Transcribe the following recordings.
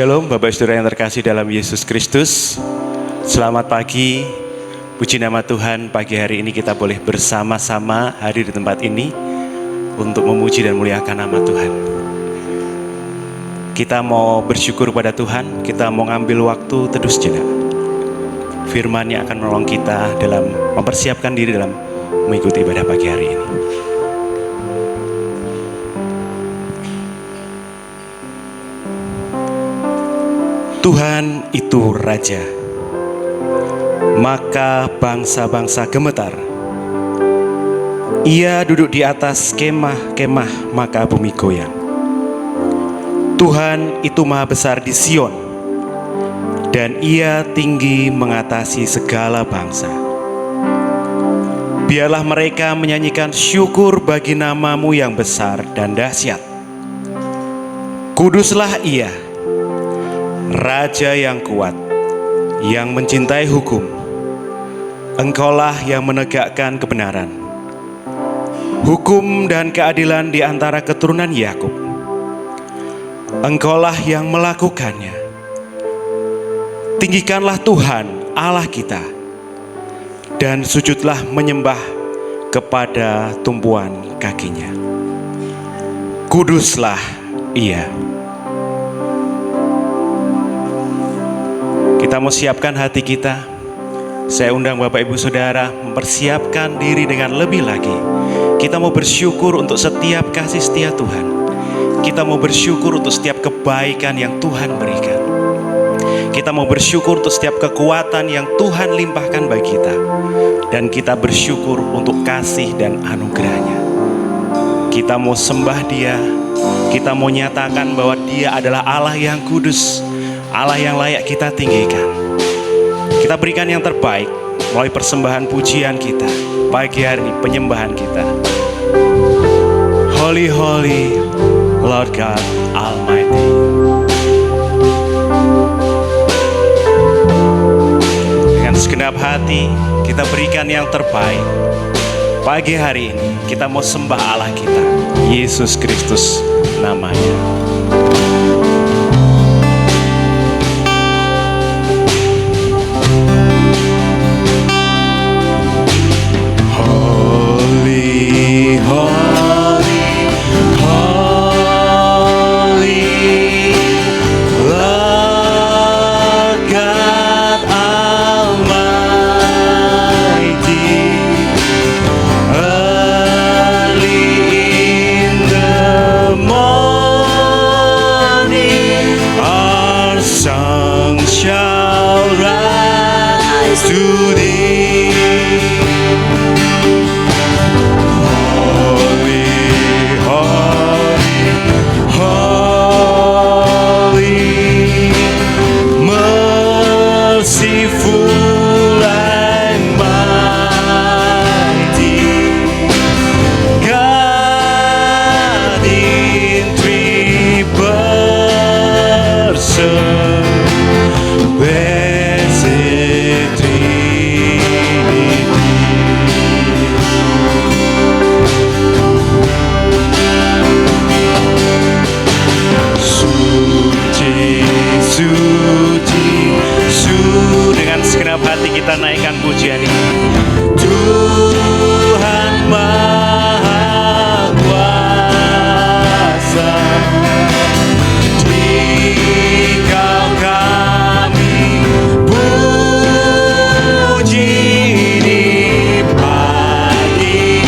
Shalom Bapak Saudara yang terkasih dalam Yesus Kristus. Selamat pagi, puji nama Tuhan. Pagi hari ini kita boleh bersama-sama hadir di tempat ini untuk memuji dan muliakan nama Tuhan. Kita mau bersyukur pada Tuhan, kita mau ngambil waktu teduh sejenak. Firman-Nya akan menolong kita dalam mempersiapkan diri dalam mengikuti ibadah pagi hari ini. Tuhan itu Raja, maka bangsa-bangsa gemetar. Ia duduk di atas kemah-kemah, maka bumi goyang. Tuhan itu maha besar di Sion, dan Ia tinggi mengatasi segala bangsa. Biarlah mereka menyanyikan syukur bagi nama-Mu yang besar dan dahsyat. Kuduslah Ia, Raja yang kuat, yang mencintai hukum. Engkaulah yang menegakkan kebenaran, hukum dan keadilan di antara keturunan Yakub. Engkaulah yang melakukannya. Tinggikanlah Tuhan Allah kita, dan sujudlah menyembah kepada tumpuan kakinya. Kuduslah Ia. Kita mau siapkan hati kita. Saya undang Bapak Ibu Saudara mempersiapkan diri dengan lebih lagi. Kita mau bersyukur untuk setiap kasih setia Tuhan. Kita mau bersyukur untuk setiap kebaikan yang Tuhan berikan. Kita mau bersyukur untuk setiap kekuatan yang Tuhan limpahkan bagi kita. Dan kita bersyukur untuk kasih dan anugerahnya. Kita mau sembah Dia. Kita mau nyatakan bahwa Dia adalah Allah yang kudus, Allah yang layak kita tinggikan. Kita berikan yang terbaik melalui persembahan pujian kita pagi hari ini, penyembahan kita. Holy, holy, Lord God Almighty. Dengan segenap hati kita berikan yang terbaik. Pagi hari ini kita mau sembah Allah kita, Yesus Kristus namanya. Kita naikkan pujian ini. Tuhan Maha Kuasa, Dikau kami puji di pagi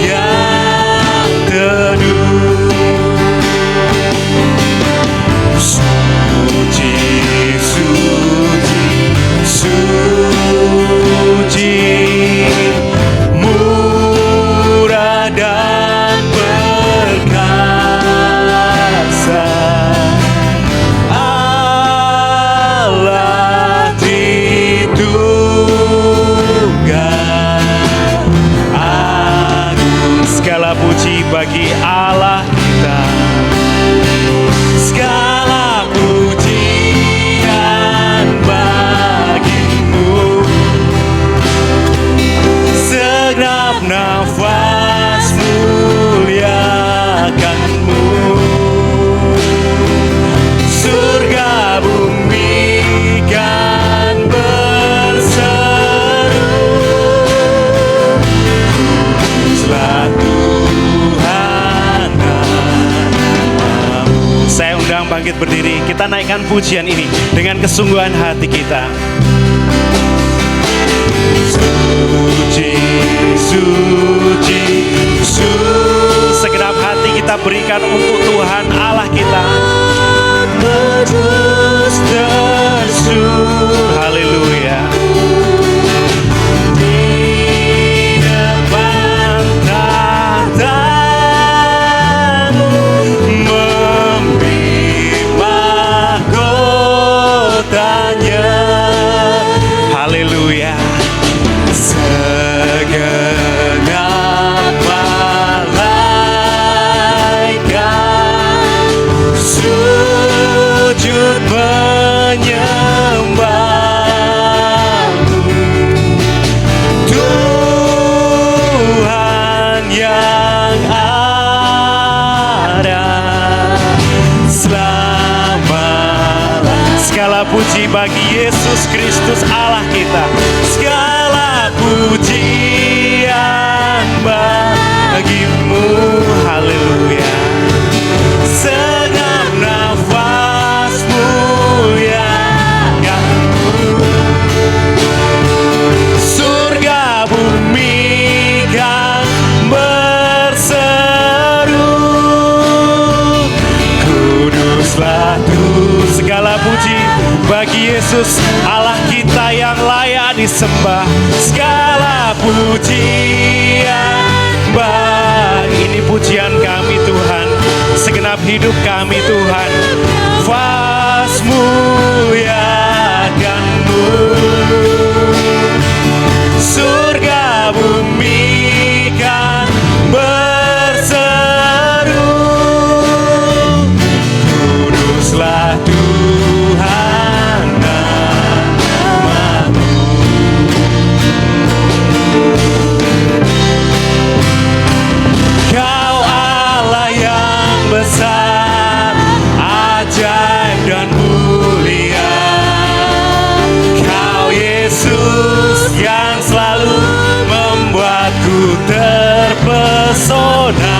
yang teduh. Suci, suci, suci, murah dan perkasa, Allah Tritunggal. Agung segala puji bagi Allah kita. Segala pujian bagimu. Segenap nafas muliakanmu. Surga berdiri, kita naikkan pujian ini dengan kesungguhan hati kita. Suci, suci, suci. Segenap hati kita berikan untuk Tuhan Allah kita. Terus tersuruh, haleluya. Di depan tahta-Mu memberi mahkotanya, haleluya. Segenap malaikat sujud menyembah-Mu, Tuhan yang ada selama-lamanya. Segala puji bagi Yesus Kristus Allah kita. Segala pujian bagi-Mu, haleluya. Segenap nafas muliakan-Mu, surga bumi kan berseru, kuduslah Tuhan. Segala puji bagi Yesus Allah kita yang layak disembah. Segala pujian ini pujian kami Tuhan, segenap hidup kami Tuhan. Fas muliakan-Mu, surga bumi kan berseru, kuduslah Tuhan nama-Mu. Kau Allah yang besar, ajaib dan mulia. Kau Yesus yang selalu membuatku terpesona.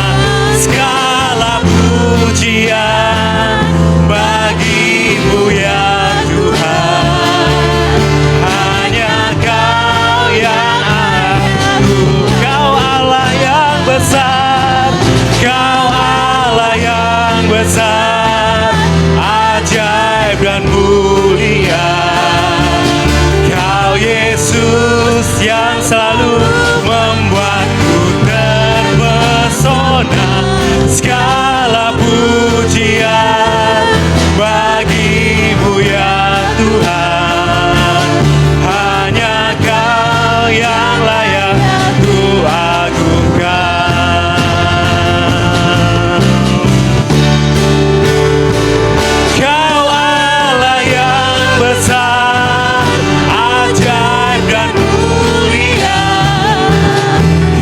Segala pujian bagi-Mu ya Tuhan. Hanya Kau yang aku. Kau Allah yang besar, Kau Allah yang besar, ajaib dan mulia. Kau Yesus yang selalu membuatku terpesona. Segala pujian bagi-Mu ya Tuhan. Hanya Kau yang layak ku agungkan. Kau Allah yang besar, ajaib dan mulia.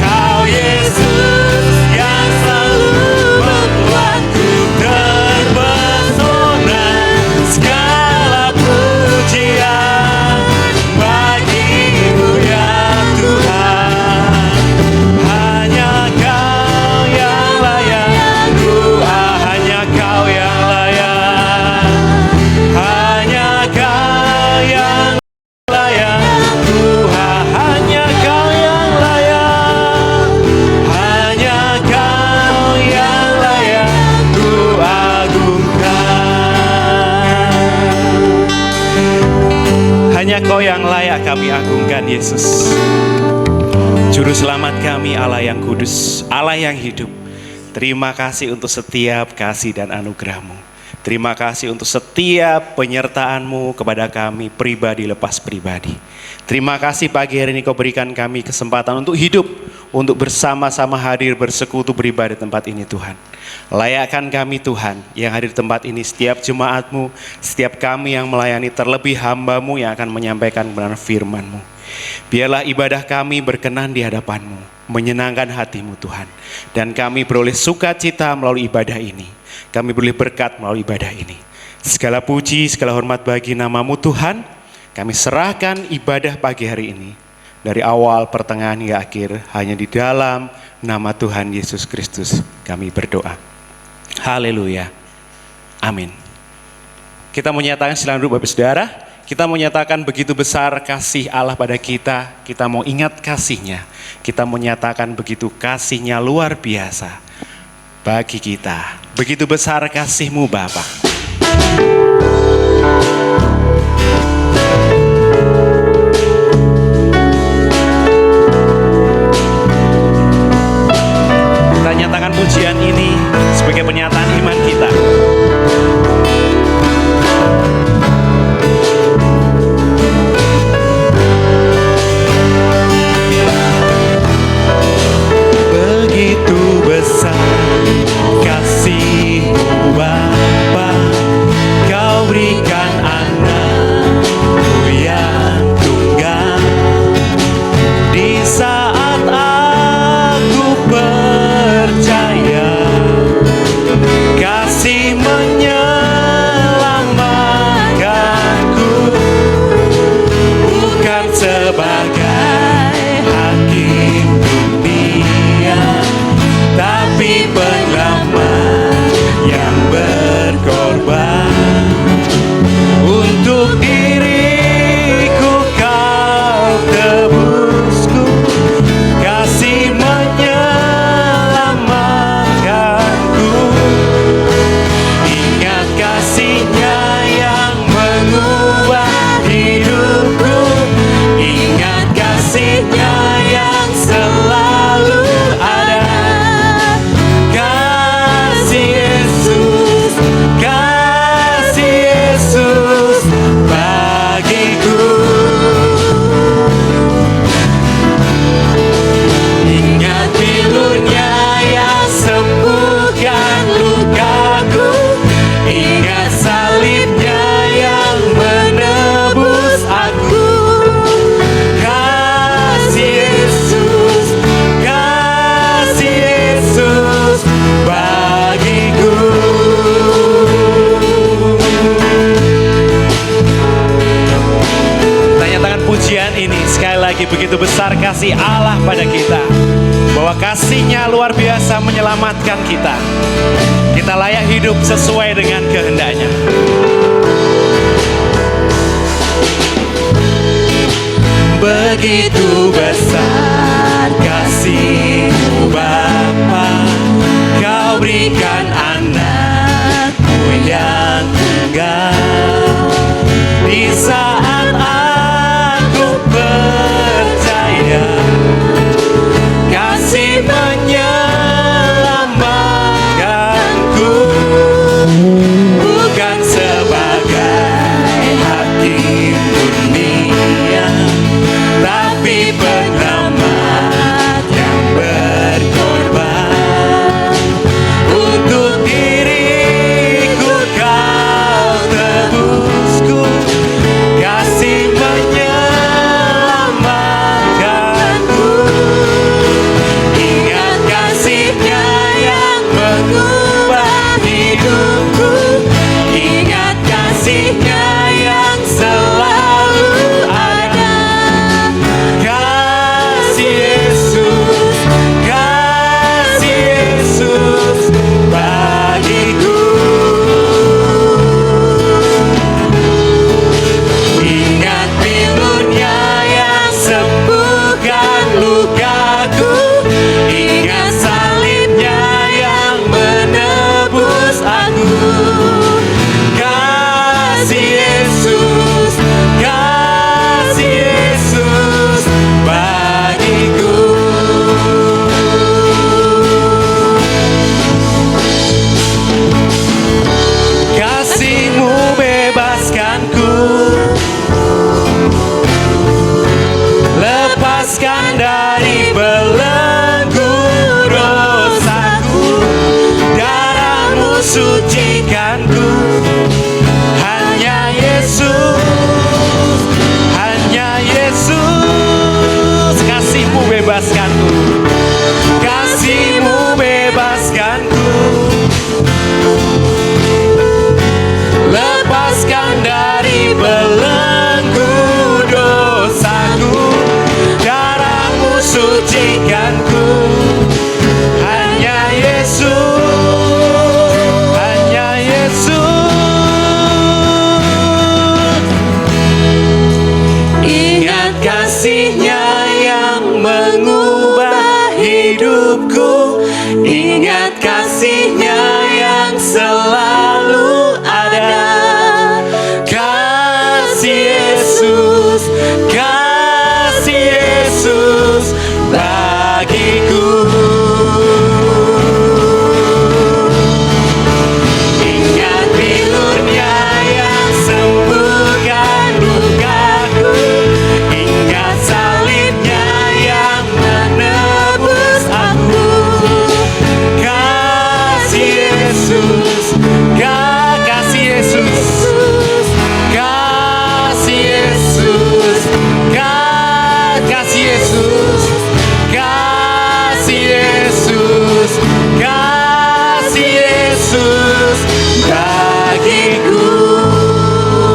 Kau Yesus yang selalu membuatku terpesona. Segala pujian bagi-Mu ya Tuhan. Hanya Kau yang layak doa, hanya Kau yang layak, hanya Kau yang layak Tuhan. Hanya Kau yang layak, hanya Kau yang layak ku agungkan. Hanya Kau yang layak kami agungkan Yesus, Juru Selamat kami, Allah yang kudus, Allah yang hidup. Terima kasih untuk setiap kasih dan anugerah-Mu. Terima kasih untuk setiap penyertaan-Mu kepada kami pribadi lepas pribadi. Terima kasih pagi hari ini Kau berikan kami kesempatan untuk hidup, untuk bersama-sama hadir bersekutu beribadah di tempat ini Tuhan. Layakkan kami Tuhan yang hadir di tempat ini, setiap jemaat-Mu, setiap kami yang melayani, terlebih hamba-Mu yang akan menyampaikan kebenaran firman-Mu. Biarlah ibadah kami berkenan di hadapan-Mu, menyenangkan hati-Mu Tuhan. Dan kami beroleh sukacita melalui ibadah ini. Kami beroleh berkat melalui ibadah ini. Segala puji, segala hormat bagi nama-Mu Tuhan. Kami serahkan ibadah pagi hari ini, dari awal, pertengahan hingga akhir, hanya di dalam nama Tuhan Yesus Kristus kami berdoa. Haleluya. Amin. Kita menyatakan, silakan duduk Bapak Saudara. Kita menyatakan begitu besar kasih Allah pada kita. Kita mau ingat kasih-Nya. Kita menyatakan begitu kasih-Nya luar biasa bagi kita. Begitu besar kasih-Mu Bapa. Kita nyatakan pujian ini sebagai pernyataan iman kita. Begitu besar kasih-Mu Bapa, Kau berikan anak-Mu yang tunggal. Di saat aku percaya kasih menyelamatkanku, bukan sebagai hakim dunia, tapi penyelamat yang berkorban. Untuk diriku Kau tebusku, kasih menyelamatkanku. Ingat kasih-Nya yang mengubah hidupku. Ingat kasih-Nya yang selalu ada. Kasih Yesus, kasih Yesus bagiku. Ingat pilu-Nya yang sembuhkan lukaku. Ingat salib-Nya yang menebus aku. Kasih Yesus, kasih Yesus bagiku. Kita nyatakan pujian ini sekali lagi, begitu besar kasih Allah pada kita, bahwa kasih-Nya luar biasa menyelamatkan kita. Kita layak hidup sesuai dengan kehendak-Nya. Begitu besar kasih-Mu Bapa, Kau berikan anak-Mu yang tunggal. Di saat aku percaya kasih menyelamatkanku, bukan sebagai hakim dunia, tapi penyelamat yang berkorban. Untuk mengubah hidupku. Ingat kasih-Nya yang selalu ada. Kasih Yesus, kasih Yesus bagiku. Ingat bilur-Nya yang sembuhkan lukaku. Ingat salib-Nya yang menebus aku. Kasih Yesus, kasih Yesus, kasih Yesus, kasih Yesus, kasih Yesus, kasih Yesus bagiku.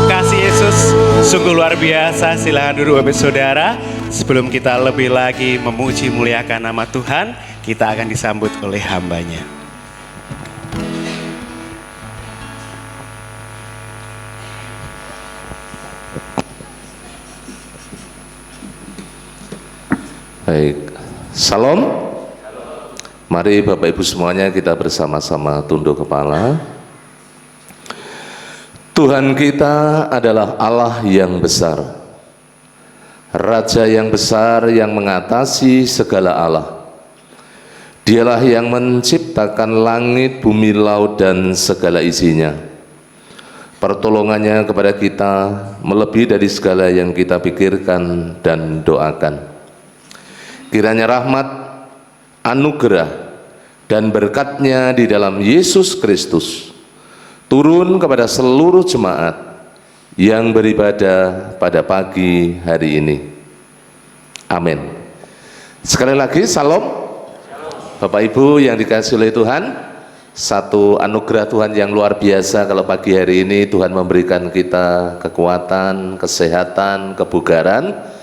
Kasih Yesus sungguh luar biasa. Silakan duduk Bapak Saudara. Sebelum kita lebih lagi memuji muliakan nama Tuhan, kita akan disambut oleh hamba-Nya. Baik, salam. Mari Bapak Ibu semuanya kita bersama-sama tunduk kepala. Tuhan kita adalah Allah yang besar, Raja yang besar yang mengatasi segala Allah. Dialah yang menciptakan langit, bumi, laut, dan segala isinya. Pertolongannya kepada kita melebihi dari segala yang kita pikirkan dan doakan. Kiranya rahmat, anugerah, dan berkat-Nya di dalam Yesus Kristus turun kepada seluruh jemaat yang beribadah pada pagi hari ini. Amin. Sekali lagi, salam. Bapak Ibu yang dikasihi oleh Tuhan, satu anugerah Tuhan yang luar biasa kalau pagi hari ini Tuhan memberikan kita kekuatan, kesehatan, kebugaran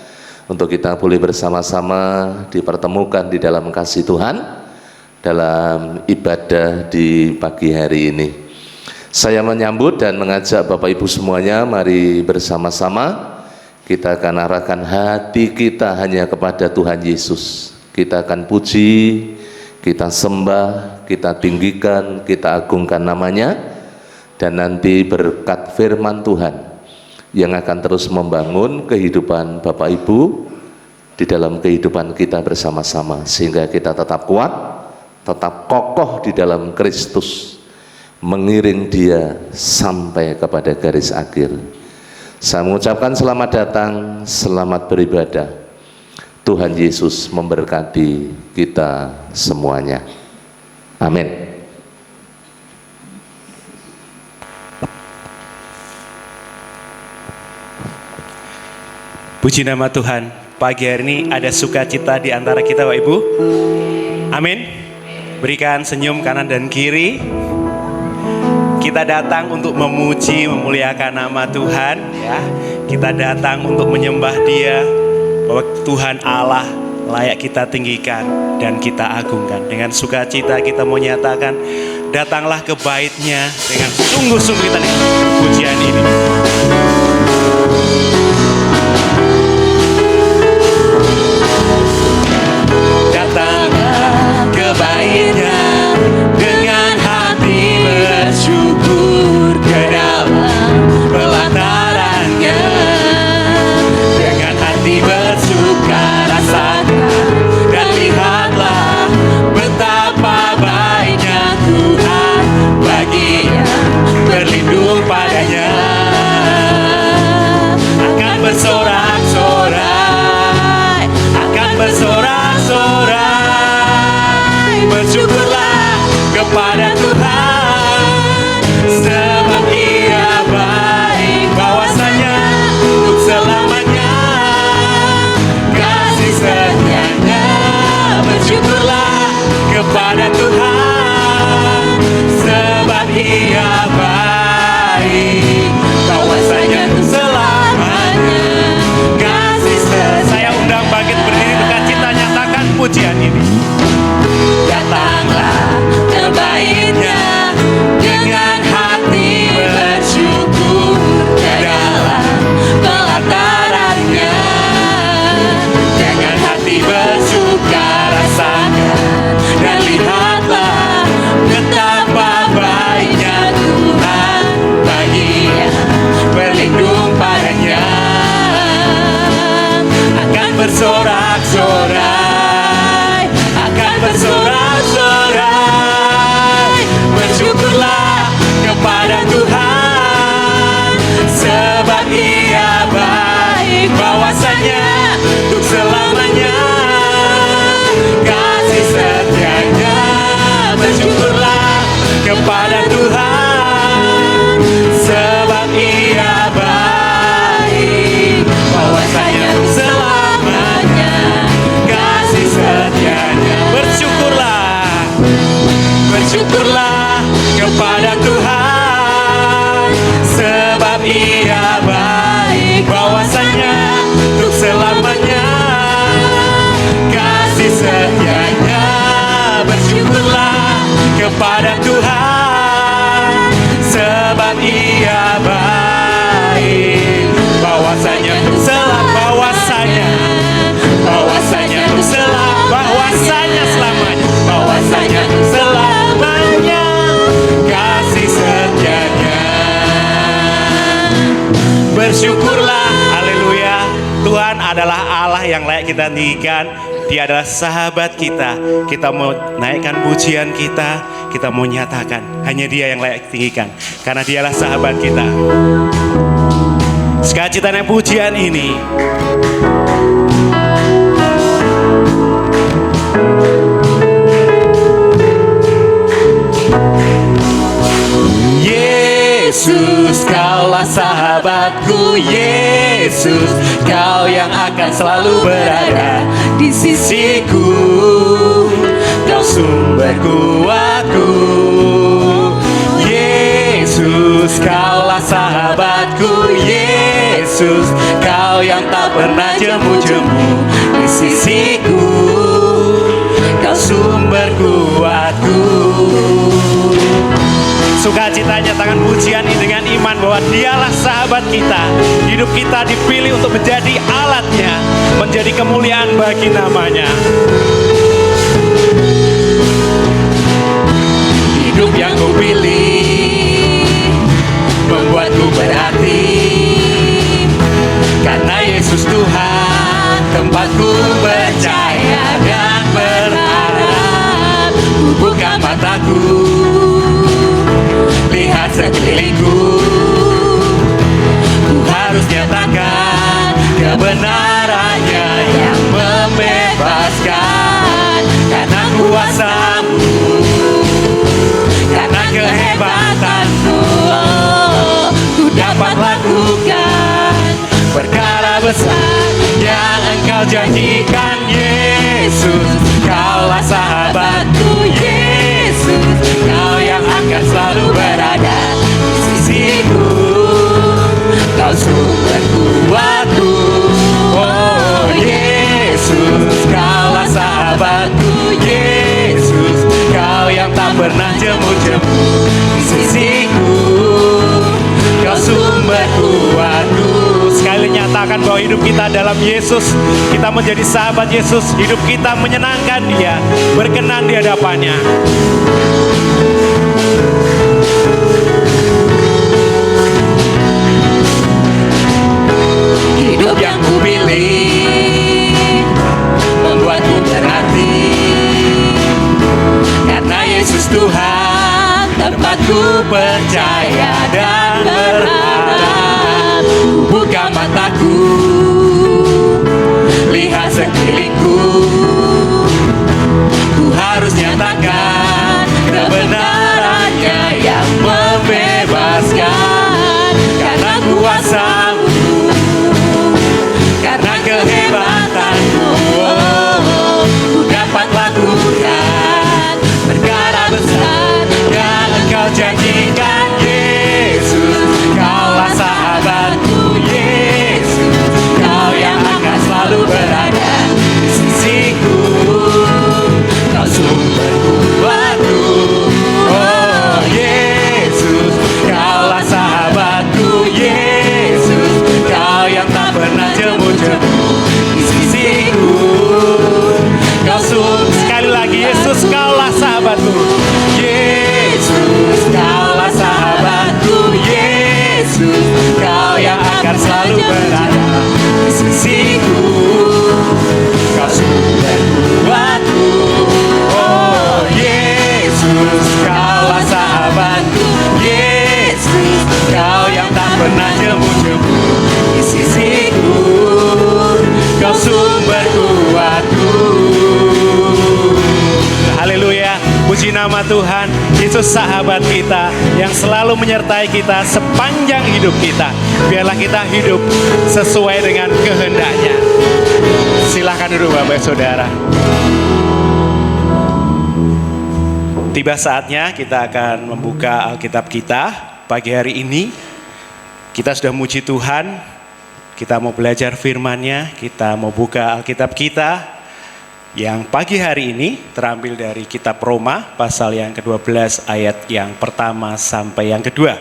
untuk kita boleh bersama-sama dipertemukan di dalam kasih Tuhan dalam ibadah di pagi hari ini. Saya menyambut dan mengajak Bapak Ibu semuanya, mari bersama-sama kita akan arahkan hati kita hanya kepada Tuhan Yesus. Kita akan puji, kita sembah, kita tinggikan, kita agungkan namanya, dan nanti berkat firman Tuhan yang akan terus membangun kehidupan Bapak Ibu di dalam kehidupan kita bersama-sama, sehingga kita tetap kuat, tetap kokoh di dalam Kristus, mengiring Dia sampai kepada garis akhir. Saya mengucapkan selamat datang, selamat beribadah. Tuhan Yesus memberkati kita semuanya. Amin. Puji nama Tuhan. Pagi hari ini ada sukacita di antara kita, Bapak Ibu. Amin. Berikan senyum kanan dan kiri. Kita datang untuk memuji, memuliakan nama Tuhan, ya. Kita datang untuk menyembah Dia, bahwa Tuhan Allah layak kita tinggikan dan kita agungkan. Dengan sukacita kita mau nyatakan, datanglah ke bait-Nya dengan sungguh-sungguh kita pujian ini. Datanglah ke bait-Nya dengan hati bersyukur, ke dalam pelataran-Nya dengan hati bersuka rasakan, dan lihatlah betapa baiknya Tuhan bagi yang berlindung padanya. Akan bersorak-sorai, akan bersorak-sorai, bersyukurlah kepada Tuhan, sebab Ia baik, bahwasanya untuk selamanya kasih setia-Nya. Bersyukurlah kepada Tuhan, sebab Ia baik, bahwasanya untuk selamanya kasih setia. Saya undang bangkit berdiri sukacita, nyatakan pujian ini. Datanglah ke bait-Nya dengan hati bersyukur, ke dalam pelataran-Nya dengan hati bersyukur. bersorak-sorai, akan bersorak-sorai. Bersyukurlah kepada Tuhan, sebab Ia baik, bahwasanya untuk selamanya kasih setianya. Bersyukurlah kepada Tuhan, sebab Ia baik, bahwasanya untuk selamanya kasih setianya. Bersyukurlah, bersyukurlah kepada Tuhan, sebab Ia baik, bahwasanya untuk selamanya kasih setianya. Bersyukurlah kepada Tuhan, sebab Ia baik, bahwasanya untuk bahwasanya untuk bahwasanya selamanya, bahwasanya untuk selamanya kasih setianya. Bersyukurlah, haleluya. Tuhan adalah Allah yang layak kita tinggikan. Dia adalah sahabat kita. Kita mau naikkan pujian kita, kita mau nyatakan hanya Dia yang layak tinggikan, karena Dialah sahabat kita. Sukacitanya pujian ini. Yesus, Kaulah sahabatku. Yesus, Kau yang akan selalu berada di sisiku. Kau sumber kuatku. Yesus, Kaulah sahabatku. Yesus, Kau yang tak pernah jemu-jemu di sisiku. Kau sumber kuatku. Sukacita nyatakan pujian ini dengan iman bahwa Dialah sahabat kita. Hidup kita dipilih untuk menjadi alatnya, menjadi kemuliaan bagi namanya. Hidup yang ku pilih membuatku berarti, karena Yesus Tuhan tempatku percaya dan berharap. Ku buka mataku, lihat sekelilingku, ku harus nyatakan kebenarannya yang membebaskan. Karena kuasa-Mu, karena kehebatan-Mu, ku dapat lakukan perkara besar yang Engkau janjikan. Yesus, Kaulah sahabatku. Yesus, Kau yang akan selalu berada di sisiku. Kau sumber kuatku. Oh Yesus, Kaulah sahabatku. Yesus, Kau yang tak pernah jemu-jemu di sisiku. Kau sumber kuatku. Sekali nyatakan bahwa hidup kita dalam Yesus, kita menjadi sahabat Yesus. Hidup kita menyenangkan Dia, berkenan di hadapannya. Hidup yang ku pilih membuatku berarti, karena Yesus Tuhan tempatku percaya dan berharap. Buka mataku, lihat sekelilingku, ku harus nyatakan kebenarannya yang membebaskan. Karena kuasa-Mu, karena kehebatan-Mu, ku dapat lakukan perkara besar yang Engkau janjikan. Yesus, nama Tuhan. Yesus sahabat kita yang selalu menyertai kita sepanjang hidup kita. Biarlah kita hidup sesuai dengan kehendaknya. Silakan duduk Bapak Saudara. Tiba saatnya kita akan membuka Alkitab kita pagi hari ini. Kita sudah muji Tuhan, kita mau belajar firman-Nya, kita mau buka Alkitab kita yang pagi hari ini terambil dari kitab Roma pasal yang ke-12 ayat yang pertama sampai yang kedua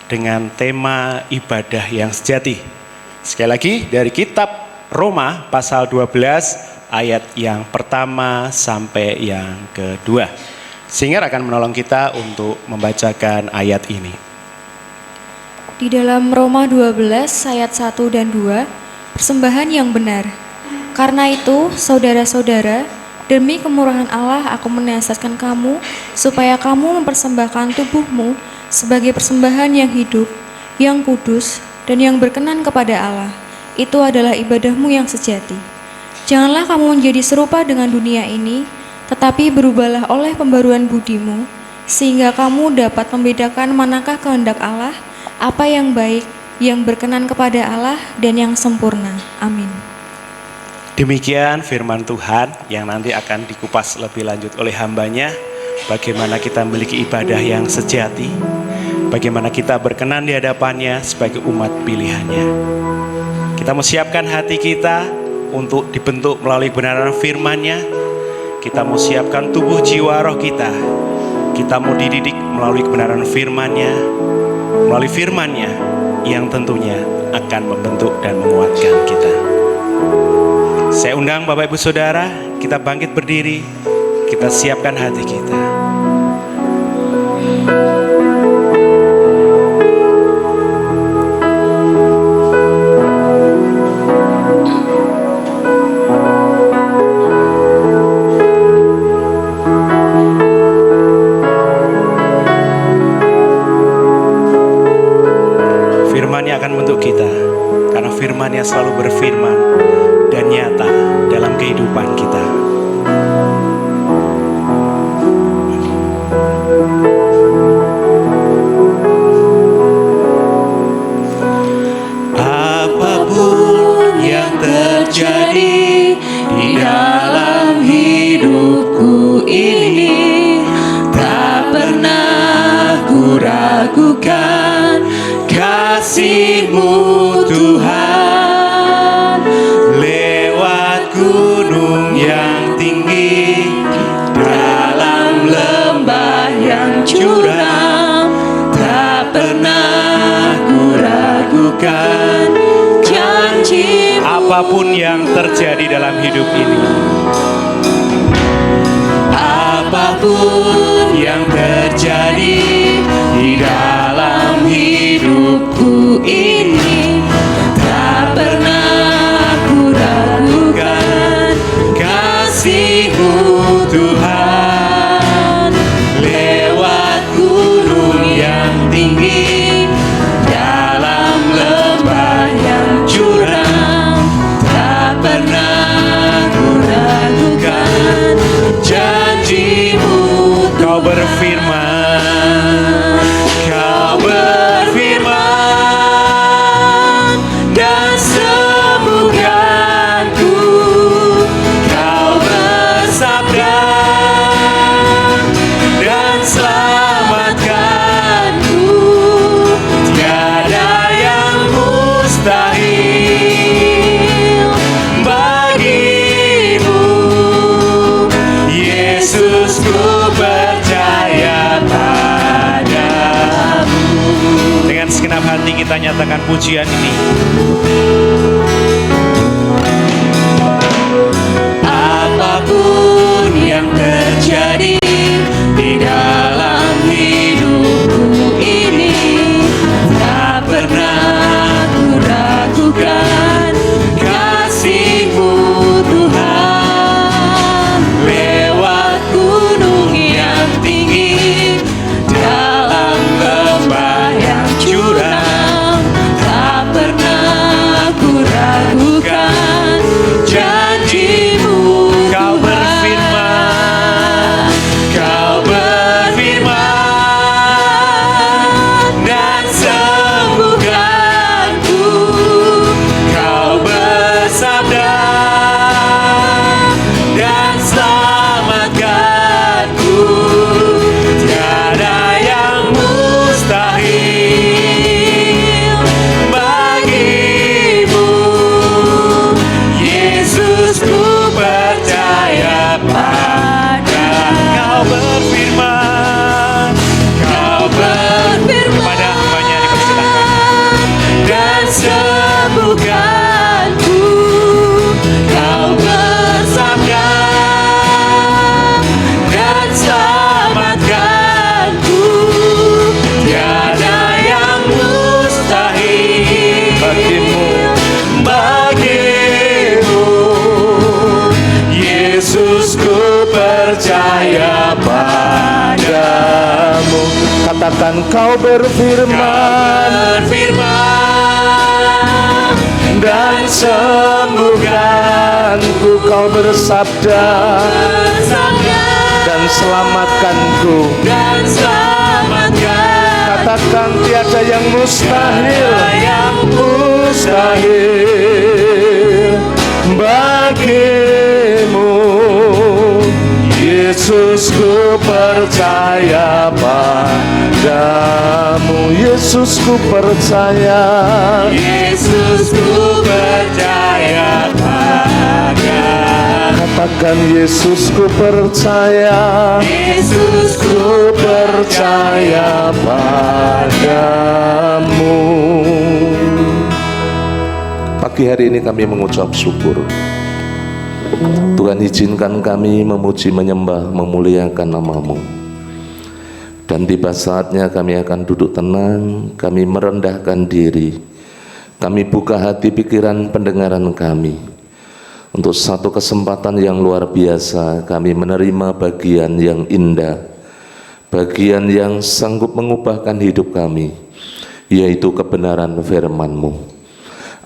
dengan tema ibadah yang sejati. Sekali lagi dari kitab Roma pasal 12 ayat yang pertama sampai yang kedua. Singer akan menolong kita untuk membacakan ayat ini. Di dalam Roma 12 ayat 1 dan 2, persembahan yang benar. Karena itu, saudara-saudara, demi kemurahan Allah aku menasihatkan kamu, supaya kamu mempersembahkan tubuhmu sebagai persembahan yang hidup, yang kudus, dan yang berkenan kepada Allah. Itu adalah ibadahmu yang sejati. Janganlah kamu menjadi serupa dengan dunia ini, tetapi berubahlah oleh pembaruan budimu, sehingga kamu dapat membedakan manakah kehendak Allah, apa yang baik, yang berkenan kepada Allah, dan yang sempurna. Amin. Demikian firman Tuhan yang nanti akan dikupas lebih lanjut oleh hamba-Nya. Bagaimana kita memiliki ibadah yang sejati, bagaimana kita berkenan di hadapan-Nya sebagai umat pilihan-Nya. Kita mau siapkan hati kita untuk dibentuk melalui kebenaran firman-Nya. Kita mau siapkan tubuh jiwa roh kita. Kita mau dididik melalui kebenaran firman-Nya, melalui firman-Nya yang tentunya akan membentuk dan menguatkan kita. Saya undang Bapak Ibu Saudara, kita bangkit berdiri, kita siapkan hati kita. Firman-Nya akan membentuk kita, karena firman-Nya selalu berfirman dan nyata dalam kehidupan kita. Apapun yang terjadi di dalam hidupku ini, tak pernah ku ragukan kasih-Mu Tuhan. Gunung yang tinggi, dalam lembah yang curam, tak pernah ku ragukan janji-Mu. Apapun yang terjadi dalam hidup ini, apapun yang terjadi di dalam hidupku ini, tak pernah kasih-Mu Tuhan. Lewat gunung yang tinggi, dalam lembah yang curam, tak pernah ku ragukan janji-Mu. Kau berfirman, Kau berfirman dan sembuhkanku. Dan selamatkanku, tiada yang mustahil bagimu. Yesus, ku percaya padamu. Dengan segenap hati kita nyatakan pujian ini. Apapun yang terjadi di dalam hidupku ini, tak pernah ku ragukan kasih-Mu Tuhan. Lewat gunung yang tinggi, dalam lembah yang curam, tak pernah ku Tuhan kau berfirman dan sembuhkanku, kau bersabda dan selamatkanku. Katakan tiada yang mustahil bagimu. Yesus, ku percaya padamu. Yesus, ku percaya. Yesus, ku percaya padamu. Katakan Yesus, ku percaya. Yesus, Ku percaya padamu. Pagi hari ini kami mengucap syukur. Tuhan, izinkan kami memuji, menyembah, memuliakan nama-Mu. Dan tiba saatnya kami akan duduk tenang, kami merendahkan diri, kami buka hati, pikiran, pendengaran kami. Untuk satu kesempatan yang luar biasa, kami menerima bagian yang indah, bagian yang sanggup mengubahkan hidup kami, yaitu kebenaran firman-Mu.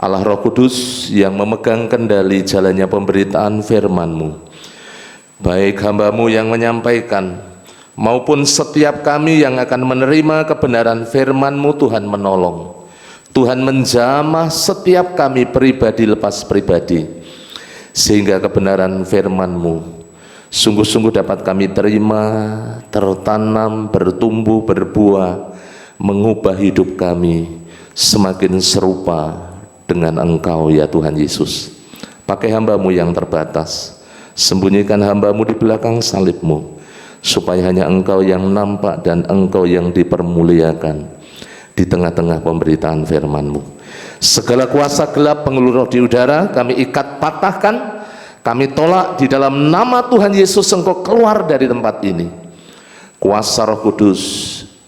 Allah Roh Kudus yang memegang kendali jalannya pemberitaan firman-Mu, baik hamba-Mu yang menyampaikan maupun setiap kami yang akan menerima kebenaran firman-Mu, Tuhan menolong, Tuhan menjamah setiap kami pribadi lepas pribadi, sehingga kebenaran firman-Mu sungguh-sungguh dapat kami terima, tertanam, bertumbuh, berbuah, mengubah hidup kami semakin serupa dengan Engkau ya Tuhan Yesus. Pakai hamba-Mu yang terbatas, sembunyikan hamba-Mu di belakang salib-Mu, supaya hanya Engkau yang nampak dan Engkau yang dipermuliakan di tengah-tengah pemberitaan firman-Mu. Segala kuasa gelap pengelur roh di udara kami ikat, patahkan, kami tolak di dalam nama Tuhan Yesus. Engkau keluar dari tempat ini. Kuasa Roh Kudus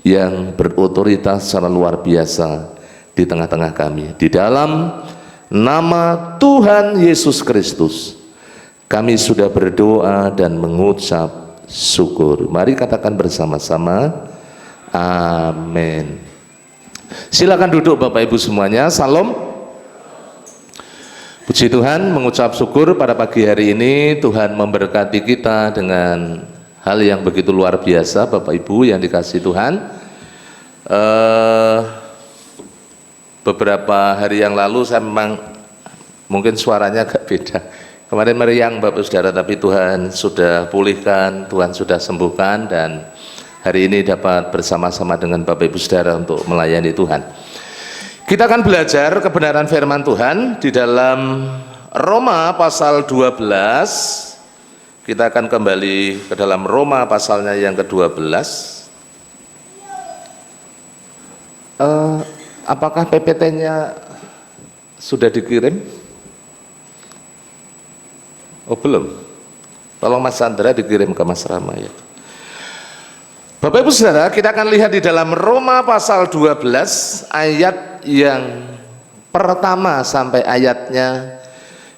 yang berotoritas secara luar biasa di tengah-tengah kami, di dalam nama Tuhan Yesus Kristus kami sudah berdoa dan mengucap syukur. Mari katakan bersama-sama, amin. Silakan duduk Bapak Ibu semuanya. Salam. Puji Tuhan, mengucap syukur pada pagi hari ini Tuhan memberkati kita dengan hal yang begitu luar biasa. Bapak Ibu yang dikasihi Tuhan, beberapa hari yang lalu saya memang mungkin suaranya agak beda. Kemarin meriang Bapak Saudara, tapi Tuhan sudah pulihkan, Tuhan sudah sembuhkan, dan hari ini dapat bersama-sama dengan Bapak Ibu Saudara untuk melayani Tuhan. Kita akan belajar kebenaran firman Tuhan di dalam Roma pasal 12. Kita akan kembali ke dalam Roma pasalnya yang ke-12. Apakah PPT-nya sudah dikirim? Oh belum. Tolong Mas Sandra dikirim ke Mas Rama ya. Bapak Ibu Saudara, kita akan lihat di dalam Roma pasal 12 ayat yang pertama sampai ayatnya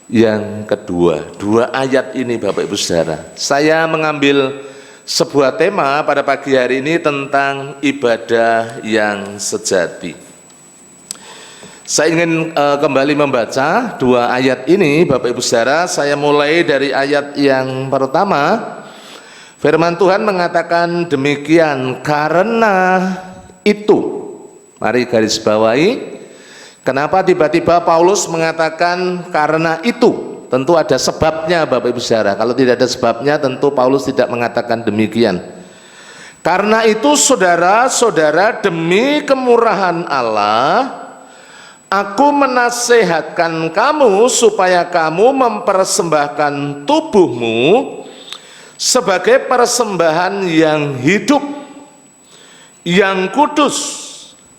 yang kedua. Dua ayat ini Bapak Ibu Saudara, saya mengambil sebuah tema pada pagi hari ini tentang ibadah yang sejati. Saya ingin kembali membaca dua ayat ini Bapak Ibu Saudara. Saya mulai dari ayat yang pertama. Firman Tuhan mengatakan demikian, karena itu. Mari garis bawahi, kenapa tiba-tiba Paulus mengatakan karena itu? Tentu ada sebabnya Bapak Ibu Saudara. Kalau tidak ada sebabnya tentu Paulus tidak mengatakan demikian. Karena itu saudara-saudara, demi kemurahan Allah, aku menasehatkan kamu supaya kamu mempersembahkan tubuhmu sebagai persembahan yang hidup, yang kudus,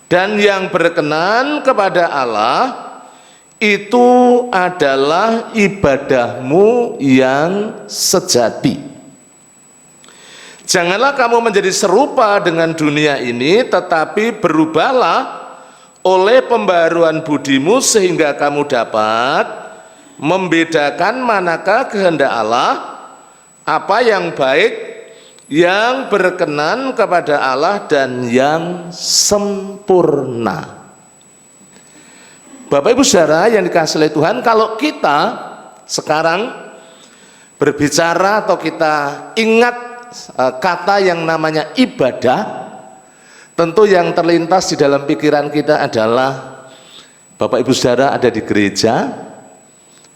dan yang berkenan kepada Allah. Itu adalah ibadahmu yang sejati. Janganlah kamu menjadi serupa dengan dunia ini, tetapi berubahlah oleh pembaharuan budimu, sehingga kamu dapat membedakan manakah kehendak Allah, apa yang baik, yang berkenan kepada Allah dan yang sempurna. Bapak Ibu Saudara yang dikasihi oleh Tuhan, kalau kita sekarang berbicara atau kita ingat kata yang namanya ibadah, tentu yang terlintas di dalam pikiran kita adalah Bapak Ibu Saudara ada di gereja,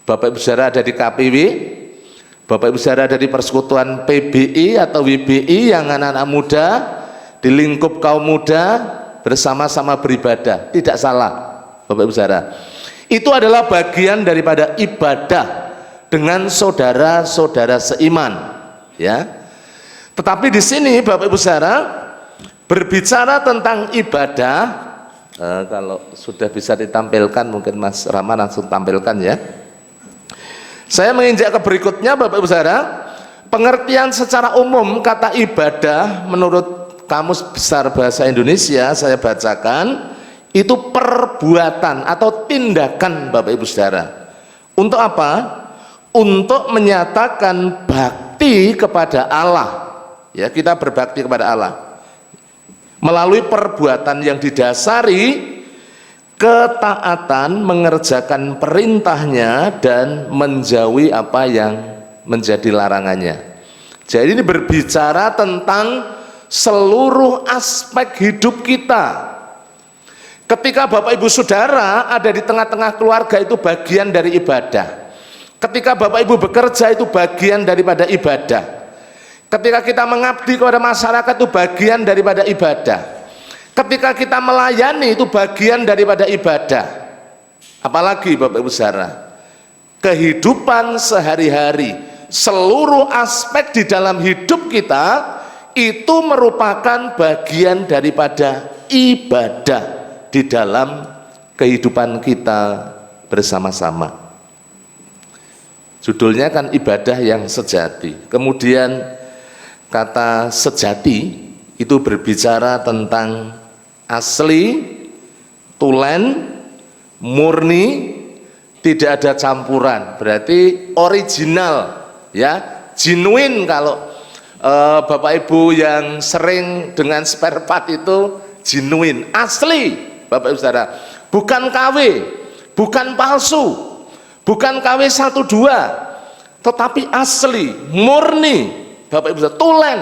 Bapak Ibu Saudara ada di KPW, Bapak Ibu Saudara ada di persekutuan PBI atau WBI yang anak-anak muda di lingkup kaum muda bersama-sama beribadah. Tidak salah Bapak Ibu Saudara, itu adalah bagian daripada ibadah dengan saudara-saudara seiman, ya. Tetapi di sini Bapak Ibu Saudara berbicara tentang ibadah, kalau sudah bisa ditampilkan mungkin Mas Rama langsung tampilkan ya. Saya menginjak ke berikutnya Bapak Ibu Saudara. Pengertian secara umum kata ibadah menurut Kamus Besar Bahasa Indonesia saya bacakan, itu perbuatan atau tindakan Bapak Ibu Saudara. Untuk apa? Untuk menyatakan bakti kepada Allah. Ya, kita berbakti kepada Allah melalui perbuatan yang didasari ketaatan, mengerjakan perintahnya dan menjauhi apa yang menjadi larangannya. Jadi ini berbicara tentang seluruh aspek hidup kita. Ketika Bapak Ibu Saudara ada di tengah-tengah keluarga, itu bagian dari ibadah. Ketika Bapak Ibu bekerja, itu bagian daripada ibadah. Ketika kita mengabdi kepada masyarakat, itu bagian daripada ibadah. Ketika kita melayani, itu bagian daripada ibadah. Apalagi Bapak Ibu Saudara, kehidupan sehari-hari, seluruh aspek di dalam hidup kita itu merupakan bagian daripada ibadah di dalam kehidupan kita bersama-sama. Judulnya kan ibadah yang sejati. Kemudian kata sejati itu berbicara tentang asli, tulen, murni, tidak ada campuran. Berarti original, ya, genuine. Kalau Bapak Ibu yang sering dengan spare part itu genuine, asli Bapak Ibu Saudara, bukan KW, bukan palsu, bukan KW 1-2, tetapi asli, murni Bapak Ibu Saudara, tulen.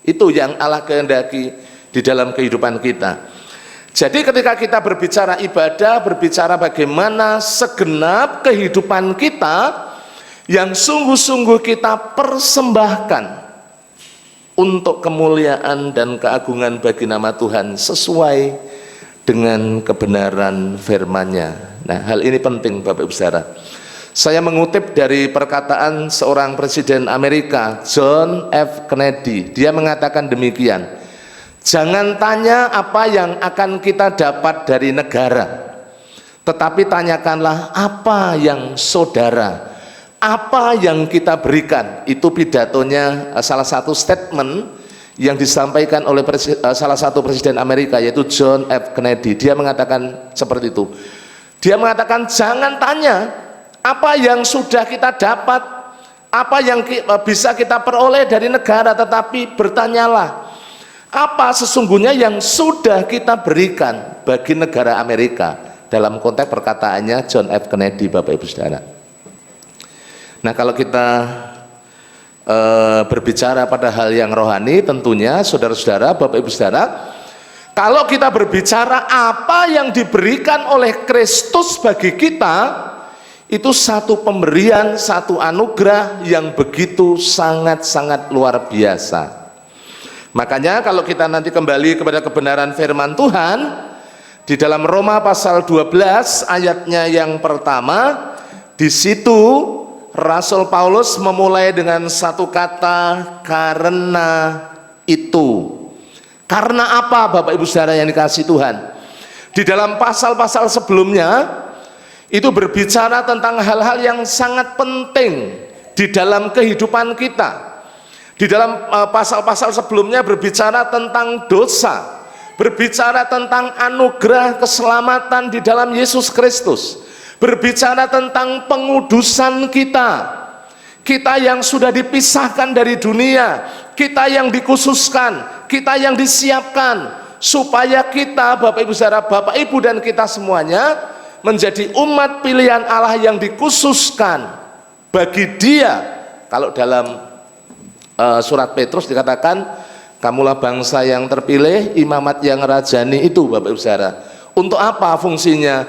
Itu yang Allah kehendaki di dalam kehidupan kita. Jadi ketika kita berbicara ibadah, berbicara bagaimana segenap kehidupan kita yang sungguh-sungguh kita persembahkan untuk kemuliaan dan keagungan bagi nama Tuhan sesuai dengan kebenaran firman-Nya. Nah, hal ini penting Bapak Ibu Saudara. Saya mengutip dari perkataan seorang presiden Amerika, John F. Kennedy. Dia mengatakan demikian, jangan tanya apa yang akan kita dapat dari negara, tetapi tanyakanlah apa yang saudara, apa yang kita berikan. Itu pidatonya, salah satu statement yang disampaikan oleh salah satu presiden Amerika, yaitu John F. Kennedy. Dia mengatakan seperti itu. Dia mengatakan jangan tanya apa yang sudah kita dapat, apa yang bisa kita peroleh dari negara, tetapi bertanyalah apa sesungguhnya yang sudah kita berikan bagi negara Amerika. Dalam konteks perkataannya John F. Kennedy, Bapak Ibu Saudara. Nah, kalau kita berbicara pada hal yang rohani, tentunya saudara-saudara, Bapak Ibu Saudara, kalau kita berbicara apa yang diberikan oleh Kristus bagi kita, itu satu pemberian, satu anugerah yang begitu sangat-sangat luar biasa. Makanya kalau kita nanti kembali kepada kebenaran firman Tuhan di dalam Roma pasal 12 ayatnya yang pertama, di situ Rasul Paulus memulai dengan satu kata, karena itu. Karena apa Bapak Ibu Saudara yang dikasihi Tuhan? Di dalam pasal-pasal sebelumnya itu berbicara tentang hal-hal yang sangat penting di dalam kehidupan kita. Di dalam pasal-pasal sebelumnya berbicara tentang dosa, berbicara tentang anugerah keselamatan di dalam Yesus Kristus, berbicara tentang pengudusan kita. kita yang sudah dipisahkan dari dunia, kita yang dikhususkan, kita yang disiapkan, supaya kita, Bapak Ibu Saudara, Bapak Ibu dan kita semuanya menjadi umat pilihan Allah yang dikhususkan bagi Dia. Kalau dalam surat Petrus dikatakan, kamulah bangsa yang terpilih, imamat yang rajani. Itu Bapak Ibu Saudara. Untuk apa fungsinya?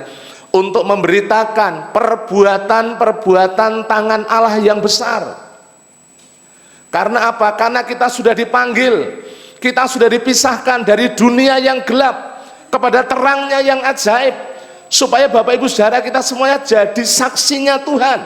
Untuk memberitakan perbuatan-perbuatan tangan Allah yang besar. Karena apa? Karena kita sudah dipanggil, kita sudah dipisahkan dari dunia yang gelap kepada terangnya yang ajaib, supaya Bapak Ibu Saudara kita semuanya jadi saksinya Tuhan,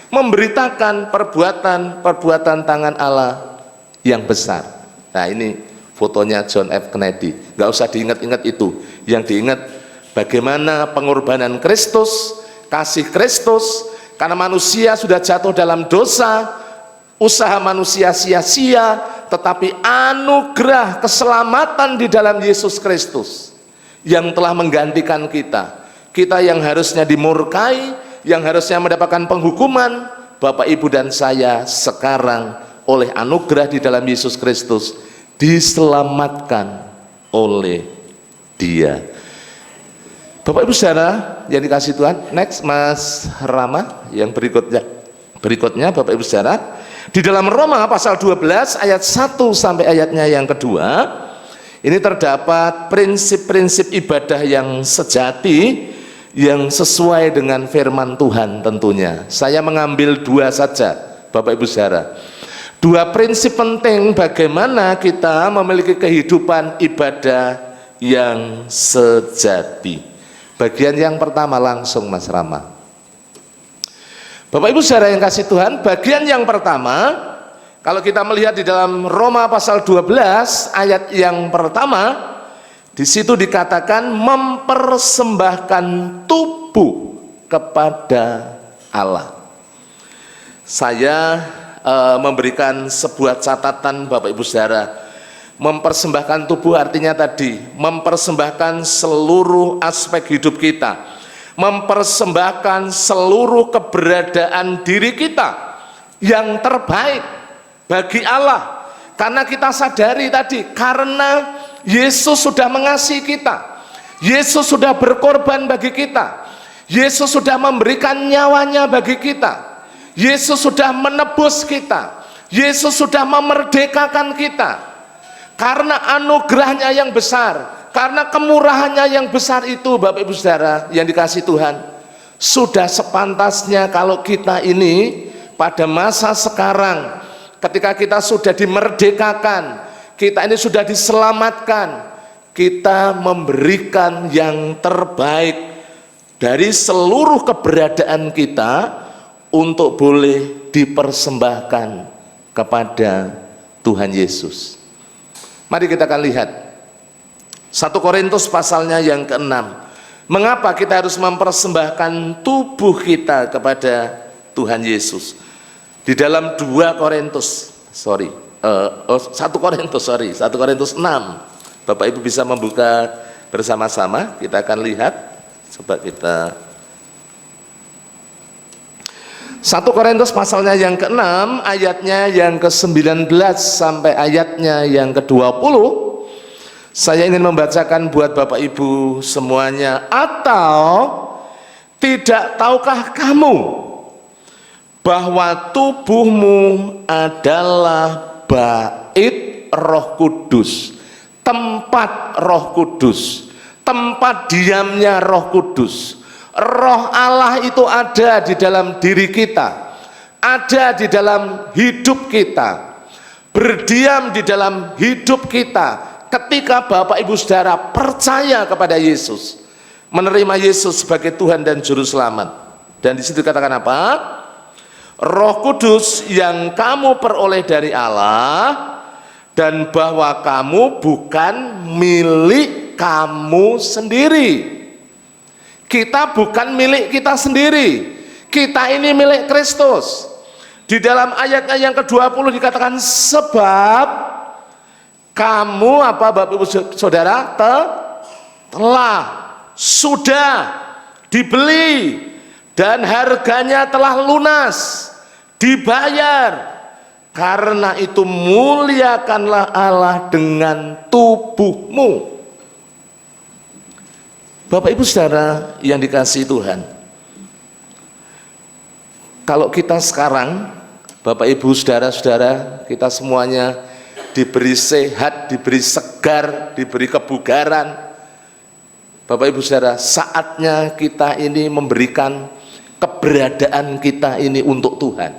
memberitakan perbuatan-perbuatan tangan Allah yang besar. Nah, ini fotonya John F. Kennedy. Gak usah diingat-ingat itu, yang diingat bagaimana pengorbanan Kristus, kasih Kristus, karena manusia sudah jatuh dalam dosa, usaha manusia sia-sia, tetapi anugerah keselamatan di dalam Yesus Kristus yang telah menggantikan kita. Kita yang harusnya dimurkai, yang harusnya mendapatkan penghukuman, Bapak Ibu dan saya sekarang oleh anugerah di dalam Yesus Kristus diselamatkan oleh Dia. Bapak Ibu Saudara yang dikasihi Tuhan, next Mas Rama yang berikutnya Bapak Ibu Saudara, di dalam Roma pasal 12 ayat 1 sampai ayatnya yang kedua, ini terdapat prinsip-prinsip ibadah yang sejati, yang sesuai dengan firman Tuhan tentunya. Saya mengambil dua saja Bapak Ibu Saudara, dua prinsip penting bagaimana kita memiliki kehidupan ibadah yang sejati. Bagian yang pertama langsung Mas Rama. Bapak Ibu Saudara yang kasih Tuhan, bagian yang pertama, kalau kita melihat di dalam Roma pasal 12 ayat yang pertama, di situ dikatakan mempersembahkan tubuh kepada Allah. Saya memberikan sebuah catatan Bapak Ibu Saudara. Mempersembahkan tubuh artinya tadi mempersembahkan seluruh aspek hidup kita, mempersembahkan seluruh keberadaan diri kita yang terbaik bagi Allah. Karena kita sadari tadi, karena Yesus sudah mengasihi kita, Yesus sudah berkorban bagi kita, Yesus sudah memberikan nyawanya bagi kita, Yesus sudah menebus kita, Yesus sudah memerdekakan kita. Karena anugerahnya yang besar, karena kemurahannya yang besar itu, Bapak Ibu Saudara yang dikasihi Tuhan, sudah sepantasnya kalau kita ini pada masa sekarang, ketika kita sudah dimerdekakan, kita ini sudah diselamatkan, kita memberikan yang terbaik dari seluruh keberadaan kita untuk boleh dipersembahkan kepada Tuhan Yesus. Mari kita akan lihat 1 Korintus pasalnya yang ke-6. Mengapa kita harus mempersembahkan tubuh kita kepada Tuhan Yesus? Di dalam 1 Korintus 6. Bapak Ibu bisa membuka bersama-sama, kita akan lihat. Coba kita 1 Korintus pasalnya yang ke-6 ayatnya yang ke-19 sampai ayatnya yang ke-20. Saya ingin membacakan buat Bapak Ibu semuanya. Atau tidak tahukah kamu bahwa tubuhmu adalah bait Roh Kudus, tempat Roh Kudus, tempat diamnya Roh Kudus. Roh Allah itu ada di dalam diri kita, ada di dalam hidup kita, berdiam di dalam hidup kita ketika Bapak Ibu Saudara percaya kepada Yesus, menerima Yesus sebagai Tuhan dan Juru Selamat. Dan di situ dikatakan apa? Roh Kudus yang kamu peroleh dari Allah, dan bahwa kamu bukan milik kamu sendiri. Kita bukan milik kita sendiri, kita ini milik Kristus. Di dalam ayatnya yang ke-20 dikatakan sebab kamu apa Bapak Ibu Saudara telah sudah dibeli dan harganya telah lunas dibayar. Karena itu muliakanlah Allah dengan tubuhmu. Bapak Ibu Saudara yang dikasihi Tuhan, kalau kita sekarang, Bapak Ibu Saudara-saudara, kita semuanya diberi sehat, diberi segar, diberi kebugaran, Bapak Ibu Saudara, saatnya kita ini memberikan keberadaan kita ini untuk Tuhan,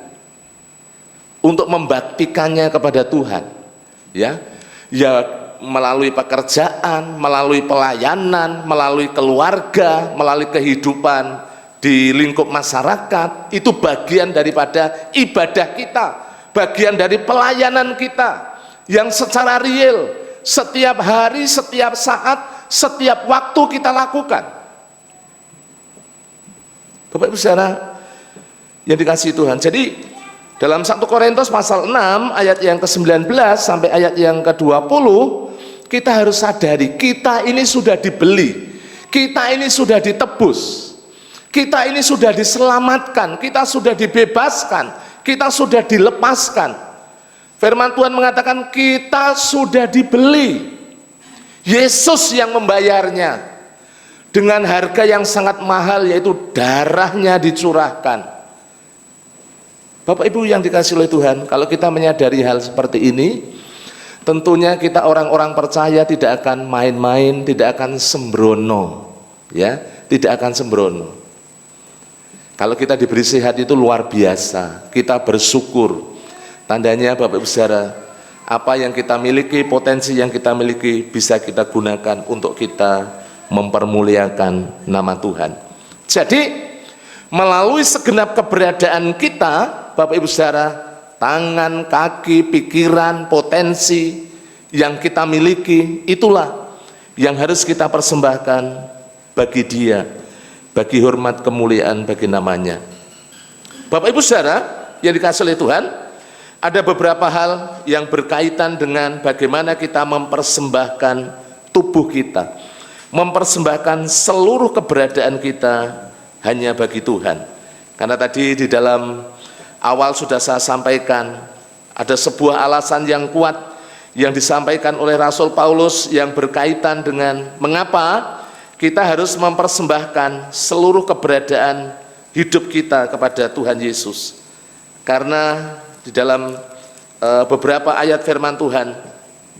untuk membaktikannya kepada Tuhan, ya melalui pekerjaan, melalui pelayanan, melalui keluarga, melalui kehidupan di lingkup masyarakat. Itu bagian daripada ibadah kita, bagian dari pelayanan kita yang secara real setiap hari, setiap saat, setiap waktu kita lakukan. Bapak Ibu Saudara yang dikasihi Tuhan, jadi dalam 1 Korintus pasal 6 ayat yang ke-19 sampai ayat yang ke-20, kita harus sadari kita ini sudah dibeli, kita ini sudah ditebus, kita ini sudah diselamatkan, kita sudah dibebaskan, kita sudah dilepaskan. Firman Tuhan mengatakan kita sudah dibeli. Yesus yang membayarnya dengan harga yang sangat mahal, yaitu darahnya dicurahkan. Bapak Ibu yang dikasihi oleh Tuhan, kalau kita menyadari hal seperti ini, tentunya kita orang-orang percaya tidak akan main-main, tidak akan sembrono, ya, tidak akan sembrono. Kalau kita diberi sehat itu luar biasa, kita bersyukur. Tandanya Bapak Ibu Saudara, apa yang kita miliki, potensi yang kita miliki bisa kita gunakan untuk kita mempermuliakan nama Tuhan. Jadi melalui segenap keberadaan kita, Bapak Ibu Saudara, tangan, kaki, pikiran, potensi yang kita miliki, itulah yang harus kita persembahkan bagi Dia, bagi hormat kemuliaan bagi namanya. Bapak Ibu Saudara yang dikasihi oleh Tuhan, ada beberapa hal yang berkaitan dengan bagaimana kita mempersembahkan tubuh kita, mempersembahkan seluruh keberadaan kita hanya bagi Tuhan. Karena tadi di dalam awal sudah saya sampaikan, ada sebuah alasan yang kuat yang disampaikan oleh Rasul Paulus yang berkaitan dengan mengapa kita harus mempersembahkan seluruh keberadaan hidup kita kepada Tuhan Yesus. Karena di dalam beberapa ayat firman Tuhan,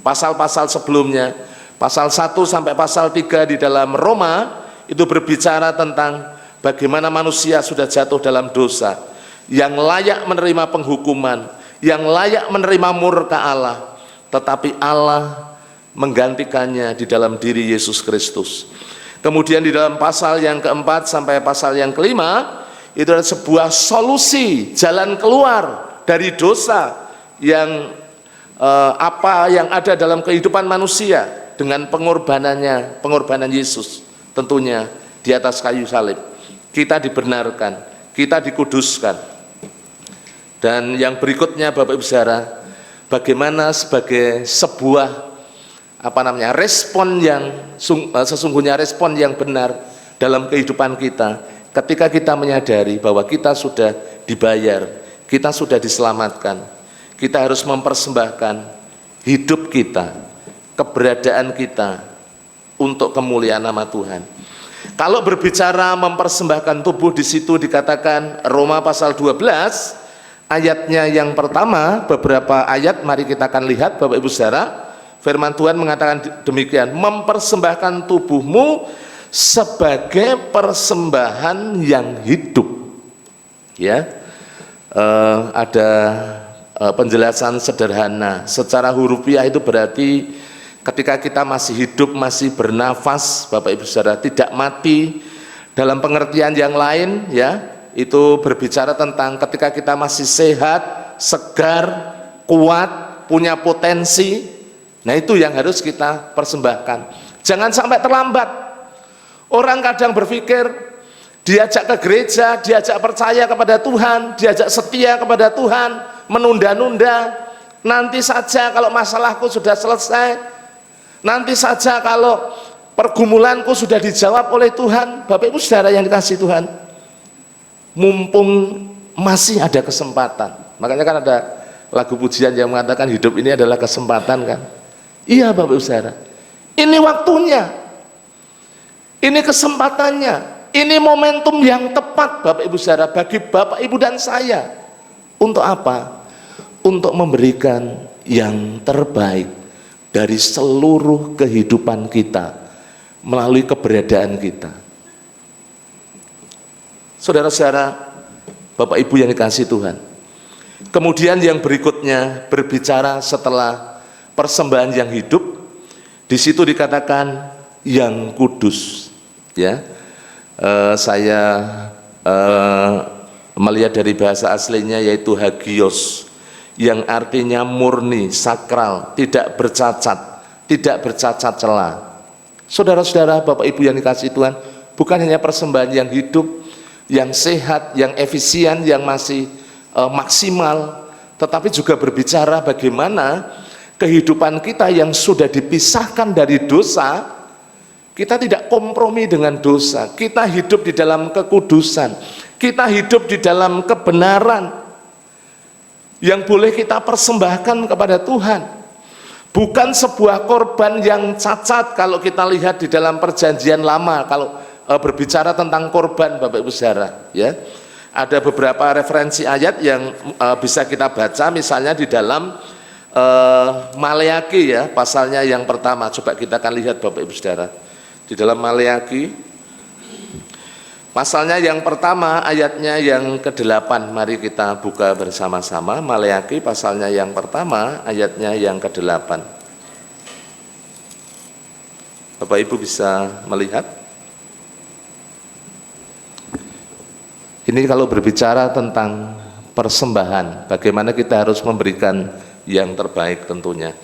pasal-pasal sebelumnya, pasal 1 sampai pasal 3 di dalam Roma, itu berbicara tentang bagaimana manusia sudah jatuh dalam dosa, yang layak menerima penghukuman, yang layak menerima murka Allah, tetapi Allah menggantikannya di dalam diri Yesus Kristus. Kemudian di dalam pasal yang keempat sampai pasal yang kelima, itu adalah sebuah solusi, jalan keluar dari dosa yang apa yang ada dalam kehidupan manusia dengan pengorbanan Yesus, tentunya di atas kayu salib. Kita dibenarkan, kita dikuduskan. Dan yang berikutnya Bapak Ibu Saudara, bagaimana sebagai sebuah respon yang sesungguhnya respon yang benar dalam kehidupan kita ketika kita menyadari bahwa kita sudah dibayar, kita sudah diselamatkan. Kita harus mempersembahkan hidup kita, keberadaan kita untuk kemuliaan nama Tuhan. Kalau berbicara mempersembahkan tubuh, di situ dikatakan Roma pasal 12 ayatnya yang pertama, beberapa ayat mari kita akan lihat Bapak Ibu Saudara. Firman Tuhan mengatakan demikian, mempersembahkan tubuhmu sebagai persembahan yang hidup. Ya, ada penjelasan sederhana. Secara hurufiah itu berarti ketika kita masih hidup, masih bernafas, Bapak Ibu Saudara, tidak mati. Dalam pengertian yang lain, ya, itu berbicara tentang ketika kita masih sehat, segar, kuat, punya potensi. Nah, itu yang harus kita persembahkan. Jangan sampai terlambat. Orang kadang berpikir diajak ke gereja, diajak percaya kepada Tuhan, diajak setia kepada Tuhan, menunda-nunda. Nanti saja kalau masalahku sudah selesai, nanti saja kalau pergumulanku sudah dijawab oleh Tuhan. Bapak Ibu Saudara yang dikasihi Tuhan, mumpung masih ada kesempatan. Makanya kan ada lagu pujian yang mengatakan hidup ini adalah kesempatan kan. Iya Bapak Ibu Saudara, ini waktunya, ini kesempatannya, ini momentum yang tepat Bapak Ibu Saudara bagi Bapak Ibu dan saya. Untuk apa? Untuk memberikan yang terbaik dari seluruh kehidupan kita melalui keberadaan kita. Saudara-saudara, Bapak Ibu yang dikasihi Tuhan, kemudian yang berikutnya berbicara setelah persembahan yang hidup, di situ dikatakan yang kudus. Ya, saya melihat dari bahasa aslinya yaitu hagios, yang artinya murni, sakral, tidak bercacat celah. Saudara-saudara, Bapak Ibu yang dikasihi Tuhan, bukan hanya persembahan yang hidup, yang sehat, yang efisien, yang masih maksimal, tetapi juga berbicara bagaimana kehidupan kita yang sudah dipisahkan dari dosa, kita tidak kompromi dengan dosa, kita hidup di dalam kekudusan, kita hidup di dalam kebenaran yang boleh kita persembahkan kepada Tuhan. Bukan sebuah korban yang cacat kalau kita lihat di dalam perjanjian lama, kalau berbicara tentang korban Bapak Ibu Saudara, ya. Ada beberapa referensi ayat yang bisa kita baca, misalnya di dalam Maleaki ya, pasalnya yang pertama. Coba kita akan lihat Bapak Ibu Saudara. Di dalam Maleaki pasalnya yang pertama, ayatnya yang ke-8. Mari kita buka bersama-sama Maleaki pasalnya yang pertama, ayatnya yang ke-8. Bapak Ibu bisa melihat? Ini kalau berbicara tentang persembahan, bagaimana kita harus memberikan yang terbaik tentunya.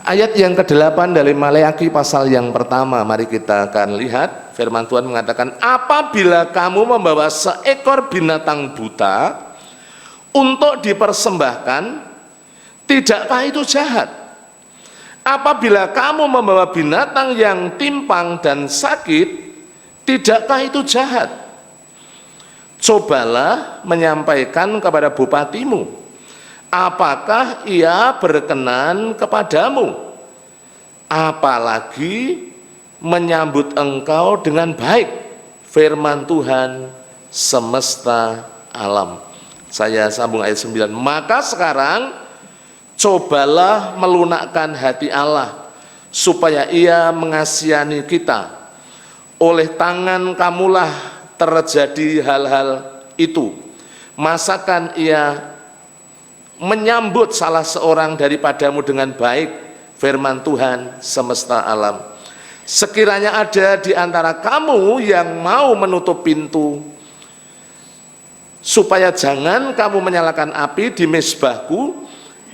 Ayat yang ke-8 dari Maleaki pasal yang pertama, mari kita akan lihat. Firman Tuhan mengatakan, apabila kamu membawa seekor binatang buta untuk dipersembahkan, tidakkah itu jahat? Apabila kamu membawa binatang yang timpang dan sakit, tidakkah itu jahat? Cobalah menyampaikan kepada bupatimu, apakah ia berkenan kepadamu, apalagi menyambut engkau dengan baik, firman Tuhan semesta alam. Saya sambung ayat 9. Maka sekarang cobalah melunakkan hati Allah, supaya ia mengasihani kita. Oleh tangan kamulah terjadi hal-hal itu. Masakan ia menyambut salah seorang daripadamu dengan baik, firman Tuhan semesta alam. Sekiranya ada di antara kamu yang mau menutup pintu, supaya jangan kamu menyalakan api di mezbahku,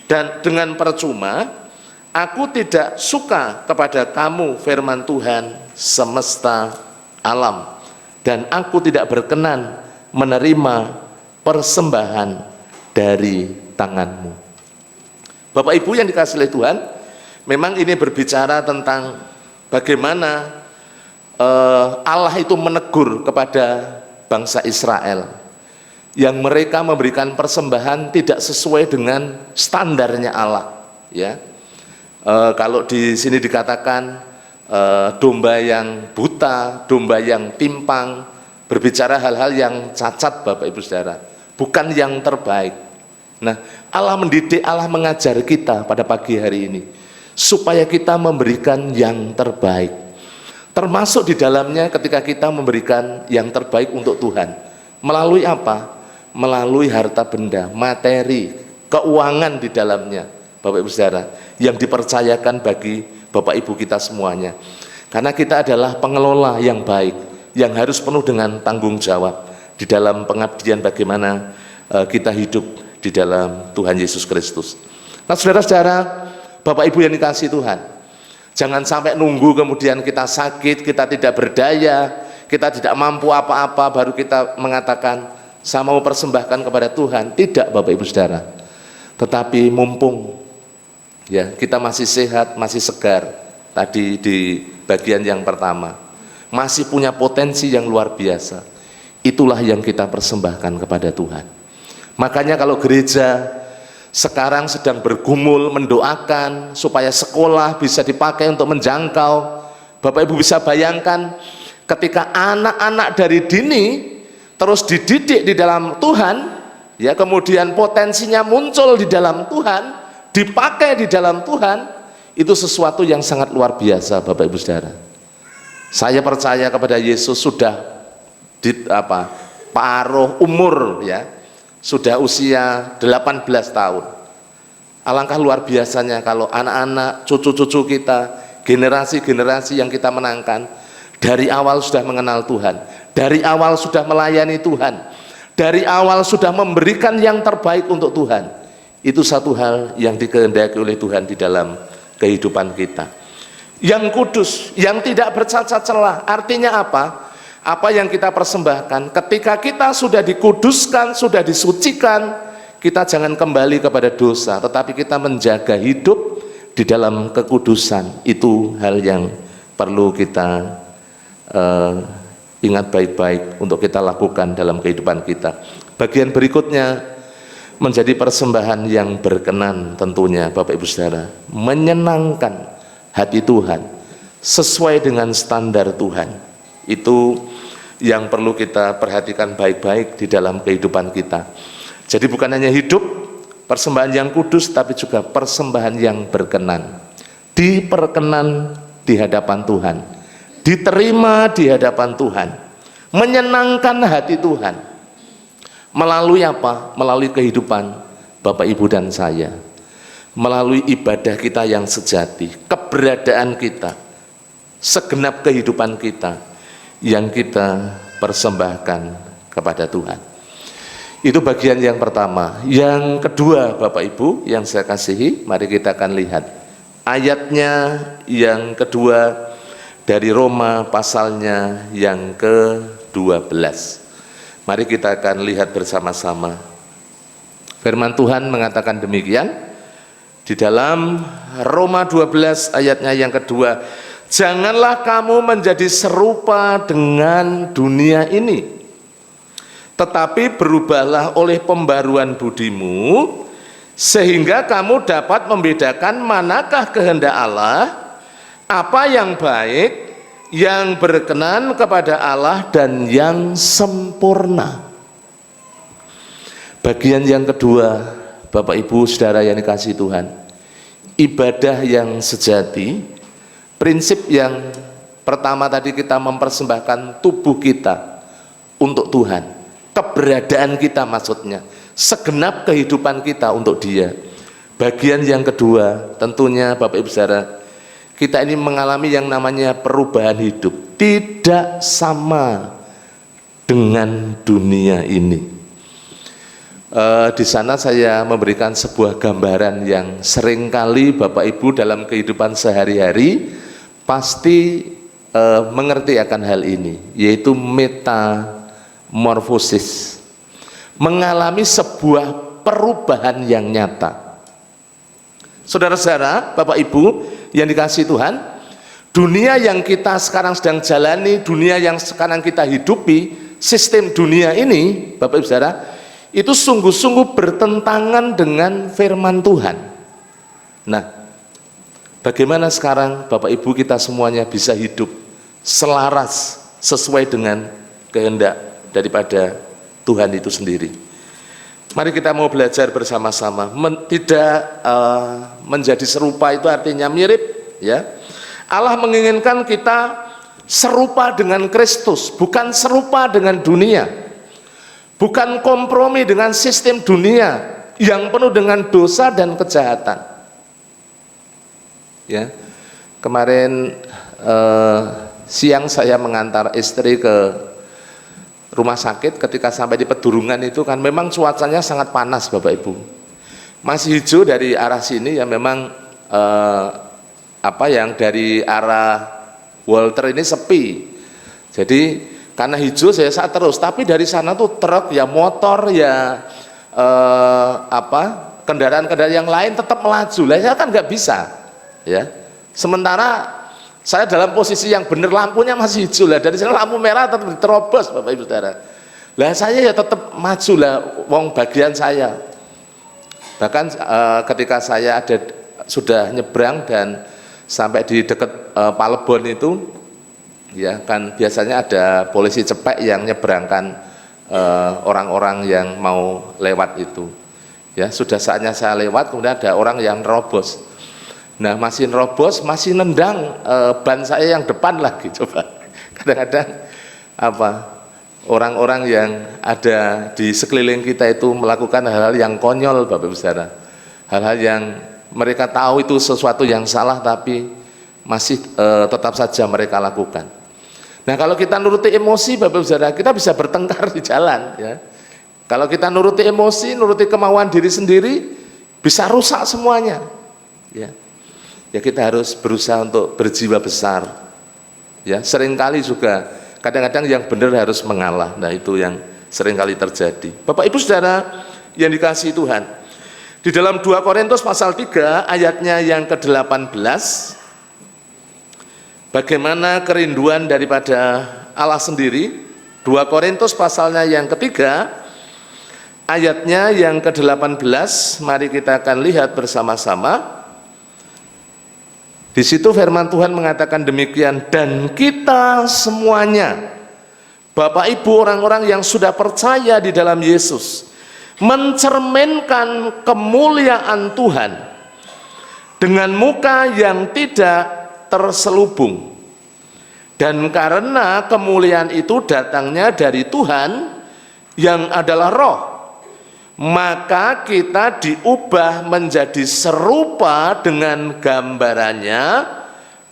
dan dengan percuma, aku tidak suka kepada kamu, firman Tuhan semesta alam. Dan aku tidak berkenan menerima persembahan dari tanganmu. Bapak Ibu yang dikasihi oleh Tuhan, memang ini berbicara tentang bagaimana Allah itu menegur kepada bangsa Israel yang mereka memberikan persembahan tidak sesuai dengan standarnya Allah. Ya, kalau di sini dikatakan domba yang buta, domba yang timpang, berbicara hal-hal yang cacat Bapak Ibu Saudara, bukan yang terbaik. Nah, Allah mendidik, Allah mengajar kita pada pagi hari ini supaya kita memberikan yang terbaik, termasuk di dalamnya ketika kita memberikan yang terbaik untuk Tuhan. Melalui apa? Melalui harta benda, materi, keuangan di dalamnya Bapak Ibu Saudara, yang dipercayakan bagi Bapak Ibu kita semuanya. Karena kita adalah pengelola yang baik, yang harus penuh dengan tanggung jawab di dalam pengabdian bagaimana kita hidup di dalam Tuhan Yesus Kristus. Nah, saudara-saudara, Bapak Ibu yang dikasihi Tuhan, jangan sampai nunggu kemudian kita sakit, kita tidak berdaya, kita tidak mampu apa-apa baru kita mengatakan saya mau persembahkan kepada Tuhan. Tidak Bapak Ibu Saudara. Tetapi mumpung ya kita masih sehat, masih segar, tadi di bagian yang pertama masih punya potensi yang luar biasa, itulah yang kita persembahkan kepada Tuhan. Makanya kalau gereja sekarang sedang bergumul mendoakan supaya sekolah bisa dipakai untuk menjangkau, Bapak Ibu bisa bayangkan ketika anak-anak dari dini terus dididik di dalam Tuhan, ya, kemudian potensinya muncul di dalam Tuhan, dipakai di dalam Tuhan, itu sesuatu yang sangat luar biasa, Bapak Ibu Saudara. Saya percaya kepada Yesus sudah paruh umur, ya, sudah usia 18 tahun. Alangkah luar biasanya kalau anak-anak, cucu-cucu kita, generasi-generasi yang kita menangkan dari awal sudah mengenal Tuhan, dari awal sudah melayani Tuhan, dari awal sudah memberikan yang terbaik untuk Tuhan. Itu satu hal yang dikehendaki oleh Tuhan di dalam kehidupan kita. Yang kudus, yang tidak bercacat celah. Artinya apa? Apa yang kita persembahkan ketika kita sudah dikuduskan, sudah disucikan, kita jangan kembali kepada dosa, tetapi kita menjaga hidup di dalam kekudusan. Itu hal yang perlu kita ingat baik-baik untuk kita lakukan dalam kehidupan kita. Bagian berikutnya menjadi persembahan yang berkenan, tentunya Bapak Ibu Saudara, menyenangkan hati Tuhan sesuai dengan standar Tuhan. Itu yang perlu kita perhatikan baik-baik di dalam kehidupan kita. Jadi bukan hanya hidup persembahan yang kudus, tapi juga persembahan yang berkenan, diperkenan di hadapan Tuhan, diterima di hadapan Tuhan, menyenangkan hati Tuhan. Melalui apa? Melalui kehidupan Bapak Ibu dan saya, melalui ibadah kita yang sejati, keberadaan kita, segenap kehidupan kita yang kita persembahkan kepada Tuhan. Itu bagian yang pertama. Yang kedua, Bapak Ibu yang saya kasihi, mari kita akan lihat ayatnya yang kedua dari Roma pasalnya yang ke-12. Mari kita akan lihat bersama-sama. Firman Tuhan mengatakan demikian di dalam Roma 12 ayatnya yang kedua. Janganlah kamu menjadi serupa dengan dunia ini, tetapi berubahlah oleh pembaruan budimu, sehingga kamu dapat membedakan manakah kehendak Allah, apa yang baik, yang berkenan kepada Allah, dan yang sempurna. Bagian yang kedua, Bapak Ibu Saudara yang dikasihi Tuhan, ibadah yang sejati. Prinsip yang pertama tadi, kita mempersembahkan tubuh kita untuk Tuhan, keberadaan kita maksudnya, segenap kehidupan kita untuk Dia. Bagian yang kedua, tentunya Bapak Ibu Saudara, kita ini mengalami yang namanya perubahan hidup, tidak sama dengan dunia ini. Di sana saya memberikan sebuah gambaran yang seringkali Bapak Ibu dalam kehidupan sehari-hari pasti mengerti akan hal ini, yaitu metamorfosis, mengalami sebuah perubahan yang nyata. Saudara-saudara, Bapak Ibu yang dikasihi Tuhan, dunia yang kita sekarang sedang jalani, dunia yang sekarang kita hidupi, sistem dunia ini, Bapak Ibu Saudara, itu sungguh-sungguh bertentangan dengan firman Tuhan. Nah, bagaimana sekarang Bapak Ibu kita semuanya bisa hidup selaras sesuai dengan kehendak daripada Tuhan itu sendiri? Mari kita mau belajar bersama-sama. Tidak menjadi serupa itu artinya mirip, ya. Allah menginginkan kita serupa dengan Kristus, bukan serupa dengan dunia, bukan kompromi dengan sistem dunia yang penuh dengan dosa dan kejahatan. Ya, kemarin siang saya mengantar istri ke rumah sakit. Ketika sampai di Pedurungan itu kan memang cuacanya sangat panas, Bapak Ibu. Masih hijau dari arah sini, ya memang yang dari arah Walter ini sepi. Jadi karena hijau saya saat terus, tapi dari sana tuh truk, ya motor, ya kendaraan-kendaraan yang lain tetap melaju. Lah saya kan nggak bisa. Ya, sementara saya dalam posisi yang benar, lampunya masih hijau lah, dari sana lampu merah tetap diterobos, Bapak Ibu Saudara. Lah saya ya tetap maju lah, wong bagian saya. Bahkan ketika saya sudah nyebrang dan sampai di dekat Palebon itu, ya kan biasanya ada polisi cepek yang nyebrangkan orang-orang yang mau lewat itu. Ya sudah saatnya saya lewat, kemudian ada orang yang nerobos. Nah masih nerobos, masih nendang ban saya yang depan lagi. Coba kadang-kadang orang-orang yang ada di sekeliling kita itu melakukan hal-hal yang konyol, Bapak Ibu Saudara. Hal-hal yang mereka tahu itu sesuatu yang salah, tapi masih tetap saja mereka lakukan. Nah kalau kita nuruti emosi, Bapak Ibu Saudara, kita bisa bertengkar di jalan, ya. Kalau kita nuruti emosi, nuruti kemauan diri sendiri, bisa rusak semuanya, ya. Ya kita harus berusaha untuk berjiwa besar, ya. Seringkali juga kadang-kadang yang benar harus mengalah. Nah itu yang seringkali terjadi. Bapak Ibu Saudara yang dikasihi Tuhan, di dalam 2 Korintus pasal 3 ayatnya yang ke-18, bagaimana kerinduan daripada Allah sendiri. 2 Korintus pasalnya yang ketiga ayatnya yang ke-18, mari kita akan lihat bersama-sama. Di situ firman Tuhan mengatakan demikian, dan kita semuanya, Bapak Ibu, orang-orang yang sudah percaya di dalam Yesus, mencerminkan kemuliaan Tuhan dengan muka yang tidak terselubung. Dan karena kemuliaan itu datangnya dari Tuhan yang adalah Roh, maka kita diubah menjadi serupa dengan gambarannya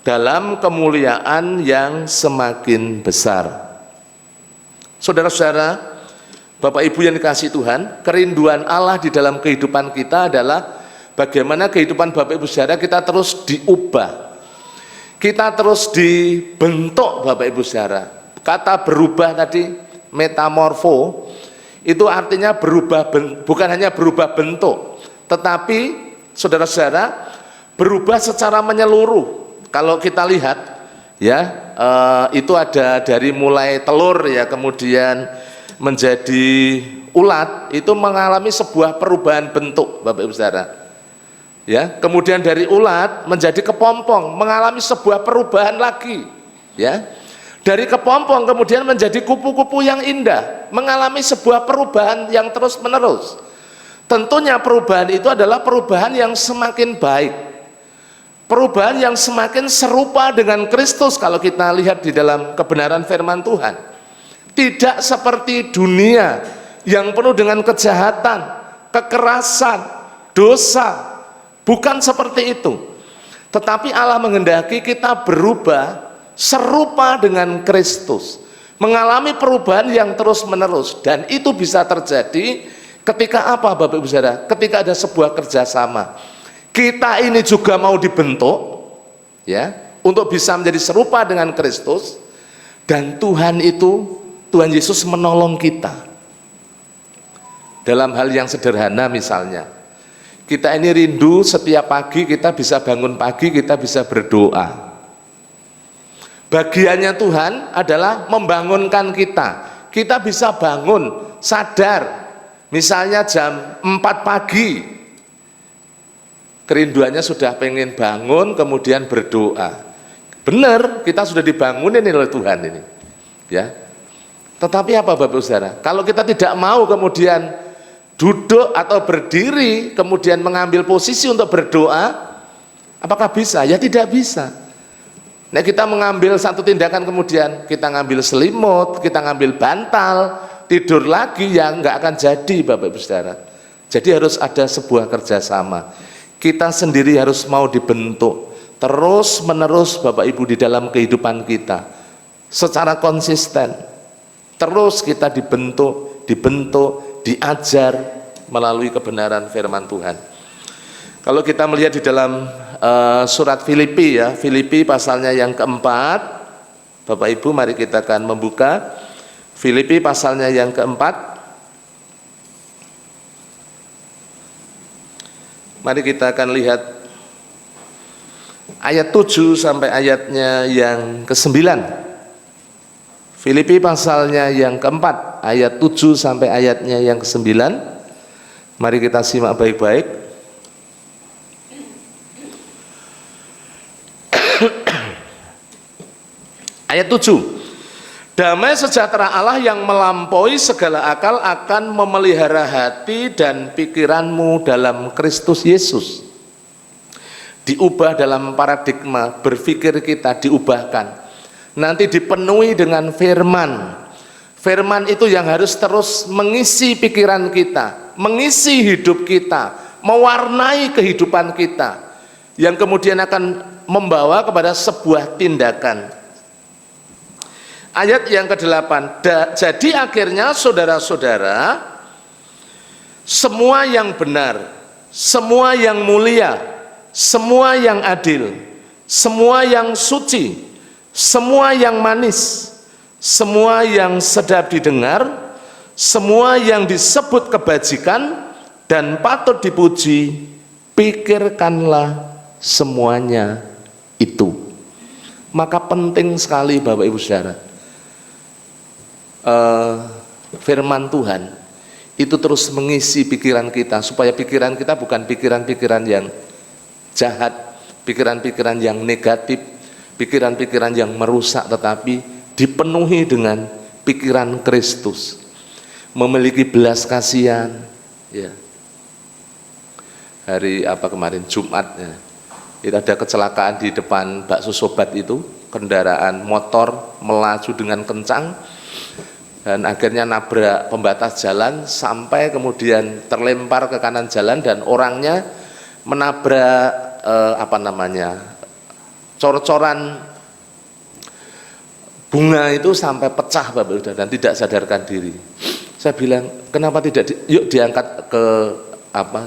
dalam kemuliaan yang semakin besar. Saudara-saudara, Bapak Ibu yang dikasihi Tuhan, kerinduan Allah di dalam kehidupan kita adalah bagaimana kehidupan Bapak Ibu Saudara kita terus diubah, kita terus dibentuk, Bapak Ibu Saudara. Kata berubah tadi, metamorfo, itu artinya berubah, bukan hanya berubah bentuk, tetapi saudara-saudara berubah secara menyeluruh. Kalau kita lihat, ya itu ada dari mulai telur, ya kemudian menjadi ulat, itu mengalami sebuah perubahan bentuk, Bapak Ibu Saudara. Ya, kemudian dari ulat menjadi kepompong, mengalami sebuah perubahan lagi, ya. Dari kepompong kemudian menjadi kupu-kupu yang indah, mengalami sebuah perubahan yang terus-menerus. Tentunya perubahan itu adalah perubahan yang semakin baik, perubahan yang semakin serupa dengan Kristus. Kalau kita lihat di dalam kebenaran firman Tuhan, tidak seperti dunia yang penuh dengan kejahatan, kekerasan, dosa. Bukan seperti itu. Tetapi Allah menghendaki kita berubah serupa dengan Kristus, mengalami perubahan yang terus-menerus. Dan itu bisa terjadi ketika apa, Bapak Ibu Saudara? Ketika ada sebuah kerjasama. Kita ini juga mau dibentuk, ya, untuk bisa menjadi serupa dengan Kristus. Dan Tuhan Yesus menolong kita dalam hal yang sederhana. Misalnya kita ini rindu setiap pagi kita bisa bangun pagi, kita bisa berdoa. Bagiannya Tuhan adalah membangunkan kita. Kita bisa bangun, sadar. Misalnya jam 4 pagi, kerinduannya sudah pengen bangun, kemudian berdoa. Benar, kita sudah dibangunin oleh Tuhan ini, ya. Tetapi apa, Bapak Saudara? Kalau kita tidak mau kemudian duduk atau berdiri, kemudian mengambil posisi untuk berdoa, apakah bisa? Ya tidak bisa. Nah, kita mengambil satu tindakan, kemudian kita ngambil selimut, kita ngambil bantal, tidur lagi, ya nggak akan jadi, Bapak Ibu Saudara. Jadi harus ada sebuah kerjasama. Kita sendiri harus mau dibentuk terus menerus, Bapak Ibu, di dalam kehidupan kita secara konsisten. Terus kita dibentuk, diajar melalui kebenaran firman Tuhan. Kalau kita melihat di dalam surat Filipi, ya, Filipi pasalnya yang keempat, Bapak Ibu, mari kita akan membuka Filipi pasalnya yang keempat. Mari kita akan lihat ayat 7 sampai ayatnya yang ke-9. Filipi pasalnya yang keempat, ayat 7 sampai ayatnya yang ke-9. Mari kita simak baik-baik. Ayat 7. Damai sejahtera Allah yang melampaui segala akal akan memelihara hati dan pikiranmu dalam Kristus Yesus. Diubah dalam paradigma berpikir kita, diubahkan. Nanti dipenuhi dengan firman. Firman itu yang harus terus mengisi pikiran kita, mengisi hidup kita, mewarnai kehidupan kita, yang kemudian akan membawa kepada sebuah tindakan. Ayat yang ke-8, jadi akhirnya saudara-saudara, semua yang benar, semua yang mulia, semua yang adil, semua yang suci, semua yang manis, semua yang sedap didengar, semua yang disebut kebajikan dan patut dipuji, pikirkanlah semuanya itu. Maka penting sekali Bapak Ibu Saudara, firman Tuhan itu terus mengisi pikiran kita, supaya pikiran kita bukan pikiran-pikiran yang jahat, pikiran-pikiran yang negatif, pikiran-pikiran yang merusak, tetapi dipenuhi dengan pikiran Kristus, memiliki belas kasihan. Ya. Hari kemarin Jumat ya, itu ada kecelakaan di depan bakso sobat itu, kendaraan motor melaju dengan kencang dan akhirnya nabrak pembatas jalan sampai kemudian terlempar ke kanan jalan, dan orangnya menabrak cor-coran bunga itu sampai pecah Bapak Ibu, dan tidak sadarkan diri. Saya bilang, kenapa tidak yuk diangkat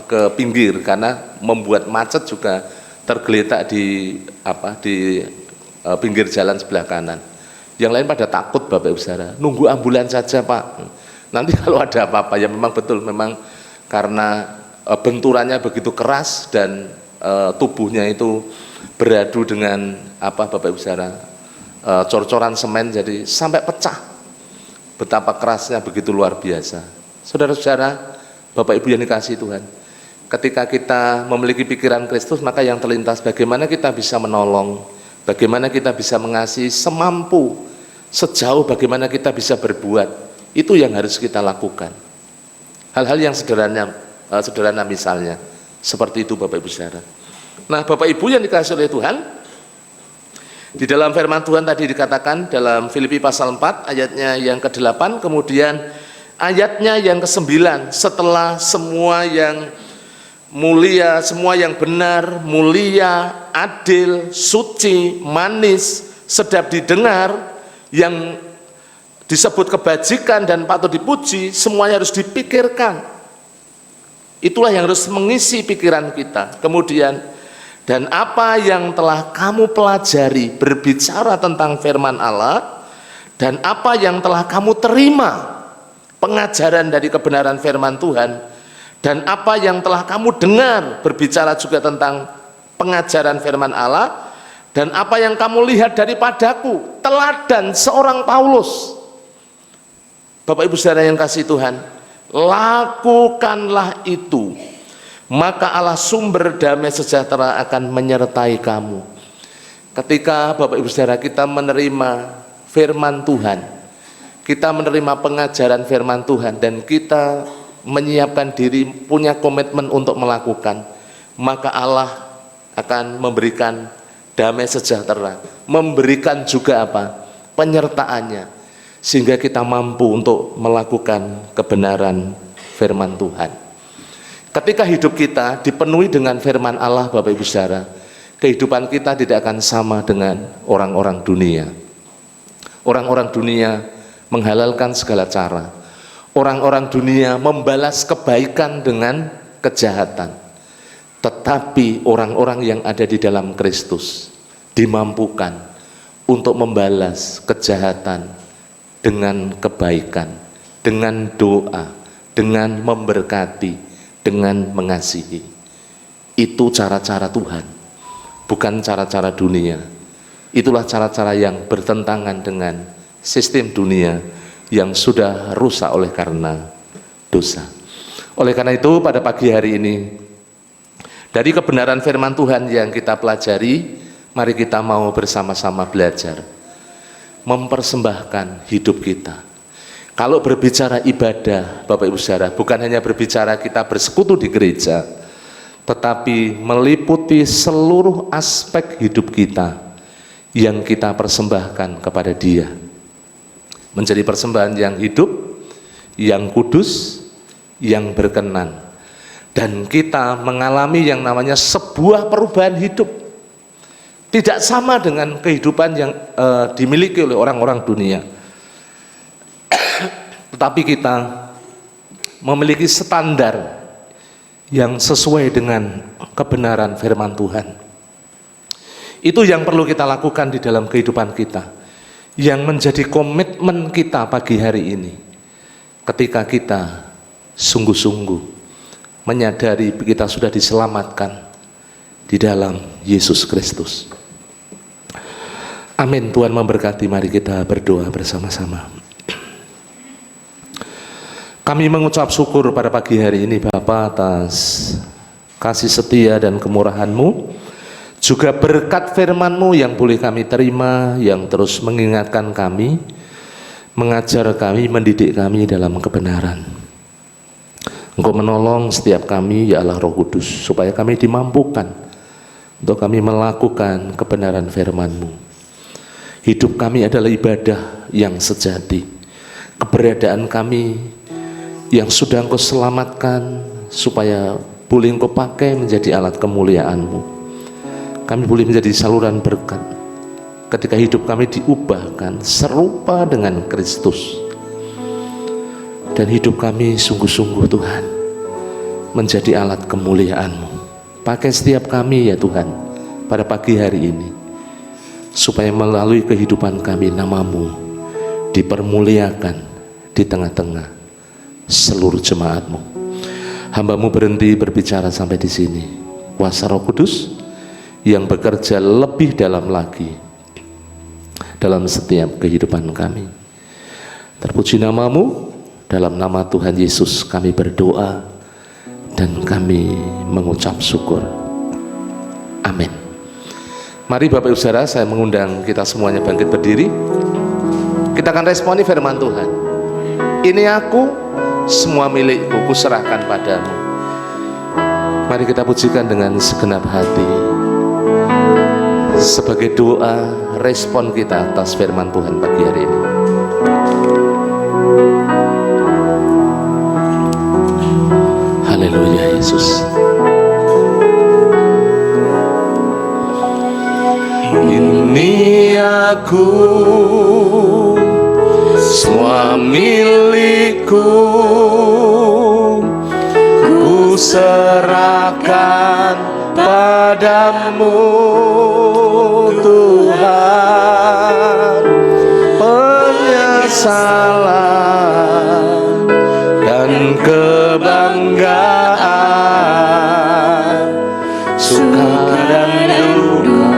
ke pinggir, karena membuat macet juga tergeletak di pinggir jalan sebelah kanan. Yang lain pada takut Bapak Ibu Saudara, nunggu ambulans saja Pak. Nanti kalau ada apa-apa, ya memang betul, memang karena benturannya begitu keras dan tubuhnya itu beradu dengan Bapak Ibu Saudara, cor-coran semen, jadi sampai pecah. Betapa kerasnya begitu luar biasa. Saudara-saudara, Bapak Ibu yang dikasihi Tuhan, ketika kita memiliki pikiran Kristus, maka yang terlintas bagaimana kita bisa menolong, bagaimana kita bisa mengasihi semampu, sejauh bagaimana kita bisa berbuat, itu yang harus kita lakukan. Hal-hal yang sederhana misalnya, seperti itu Bapak Ibu Saudara. Nah Bapak Ibu yang dikasihi oleh Tuhan, di dalam firman Tuhan tadi dikatakan dalam Filipi pasal 4 ayatnya yang ke-8, kemudian ayatnya yang ke-9, setelah semua yang mulia, semua yang benar, mulia, adil, suci, manis, sedap didengar, yang disebut kebajikan dan patut dipuji, semuanya harus dipikirkan. Itulah yang harus mengisi pikiran kita. Kemudian, dan apa yang telah kamu pelajari berbicara tentang firman Allah, dan apa yang telah kamu terima pengajaran dari kebenaran firman Tuhan, dan apa yang telah kamu dengar berbicara juga tentang pengajaran firman Allah, dan apa yang kamu lihat daripadaku, teladan seorang Paulus. Bapak Ibu Saudara yang kasih Tuhan, lakukanlah itu, maka Allah sumber damai sejahtera akan menyertai kamu. Ketika Bapak Ibu Saudara kita menerima firman Tuhan, kita menerima pengajaran firman Tuhan, dan kita menyiapkan diri, punya komitmen untuk melakukan, maka Allah akan memberikan damai sejahtera, memberikan juga penyertaannya, sehingga kita mampu untuk melakukan kebenaran firman Tuhan. Ketika hidup kita dipenuhi dengan firman Allah Bapak Ibu Saudara, kehidupan kita tidak akan sama dengan orang-orang dunia. Orang-orang dunia menghalalkan segala cara. Orang-orang dunia membalas kebaikan dengan kejahatan. Tetapi orang-orang yang ada di dalam Kristus dimampukan untuk membalas kejahatan dengan kebaikan, dengan doa, dengan memberkati, dengan mengasihi. Itu cara-cara Tuhan, bukan cara-cara dunia. Itulah cara-cara yang bertentangan dengan sistem dunia yang sudah rusak oleh karena dosa. Oleh karena itu pada pagi hari ini, dari kebenaran firman Tuhan yang kita pelajari, mari kita mau bersama-sama belajar mempersembahkan hidup kita. Kalau berbicara ibadah, Bapak Ibu Saudara, bukan hanya berbicara kita bersekutu di gereja, tetapi meliputi seluruh aspek hidup kita yang kita persembahkan kepada Dia. Menjadi persembahan yang hidup, yang kudus, yang berkenan. Dan kita mengalami yang namanya sebuah perubahan hidup. Tidak sama dengan kehidupan yang dimiliki oleh orang-orang dunia. Tetapi kita memiliki standar yang sesuai dengan kebenaran firman Tuhan. Itu yang perlu kita lakukan di dalam kehidupan kita, yang menjadi komitmen kita pagi hari ini. Ketika kita sungguh-sungguh menyadari kita sudah diselamatkan di dalam Yesus Kristus. Amin. Tuhan memberkati. Mari kita berdoa bersama-sama. Kami mengucap syukur pada pagi hari ini Bapa atas kasih setia dan kemurahan-Mu, juga berkat firman-Mu yang boleh kami terima, yang terus mengingatkan kami, mengajar kami, mendidik kami dalam kebenaran. Engkau menolong setiap kami ya Allah Roh Kudus, supaya kami dimampukan untuk kami melakukan kebenaran firman-Mu. Hidup kami adalah ibadah yang sejati. Keberadaan kami yang sudah Engkau selamatkan, supaya boleh Engkau pakai menjadi alat kemuliaan-Mu. Kami boleh menjadi saluran berkat ketika hidup kami diubahkan serupa dengan Kristus. Dan hidup kami sungguh-sungguh Tuhan menjadi alat kemuliaan-Mu. Pakai setiap kami ya Tuhan pada pagi hari ini, supaya melalui kehidupan kami nama-Mu dipermuliakan di tengah-tengah seluruh jemaat-Mu. Hamba-Mu berhenti berbicara sampai di sini. Kuasa Roh Kudus yang bekerja lebih dalam lagi dalam setiap kehidupan kami. Terpuji nama-Mu. Dalam nama Tuhan Yesus kami berdoa dan kami mengucap syukur. Amin. Mari Bapak Ibu Saudara, saya mengundang kita semuanya bangkit berdiri. Kita akan responi firman Tuhan. Ini aku, semua milikku, kuserahkan padamu. Mari kita pujikan dengan segenap hati sebagai doa respon kita atas firman Tuhan pagi hari ini. Haleluya Yesus. Ini aku, semua milikku, ku serahkan padamu Tuhan. Penyesalan dan kebanggaan, suka dan duka,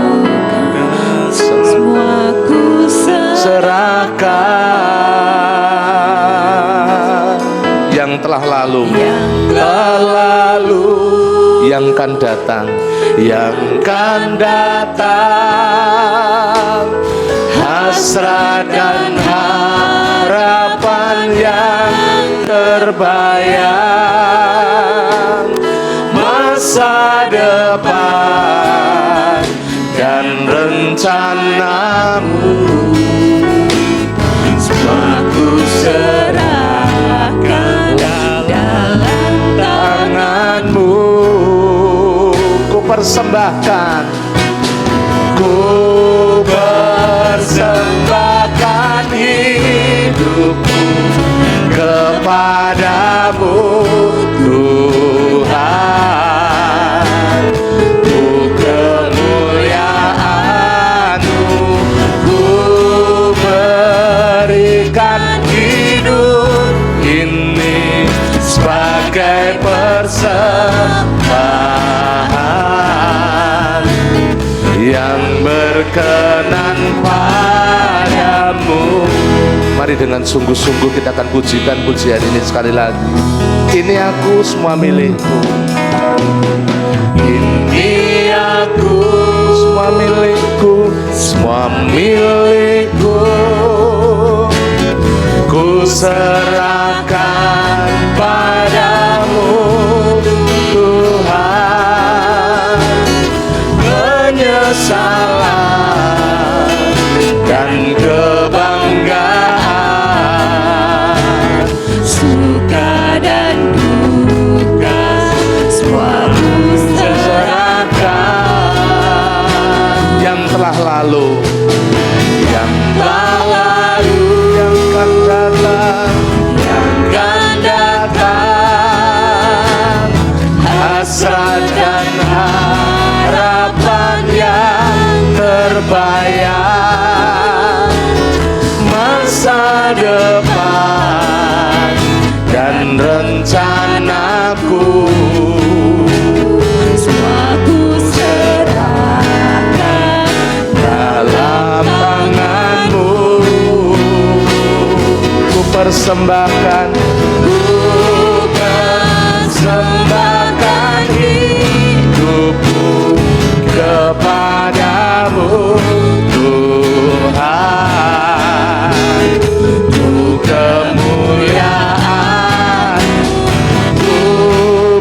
semua ku serahkan. Yang telah lalu, yang akan datang, yang akan datang, hasrat dan harapan yang terbayang, masa depan dan rencanamu, semua ku serahkan dalam tanganmu. Ku persembahkan, ku persembahkan hidupku kepadamu Tuhan. Ku kemuliaan-Mu, ku berikan hidup ini sebagai persembahan yang berkenan padamu. Mari dengan sungguh-sungguh kita akan pujikan pujian ini sekali lagi. Ini aku semua milikku. Ini aku semua milikku, semua milikku. Ku serahkan padamu Tuhan. Penyesalan dan kebanggaan, suka dan duka, semua ku serahkan. Yang telah lalu, yang telah lalu, yang akan datang, yang akan datang, hasrat dan harapan yang terbayang, masa depan dan rencanaku, semua ku serahkan dalam tanganmu. Ku persembahkan, ku persembahkan hidupku kepadamu Tuhan. Ku kemuliaan, ku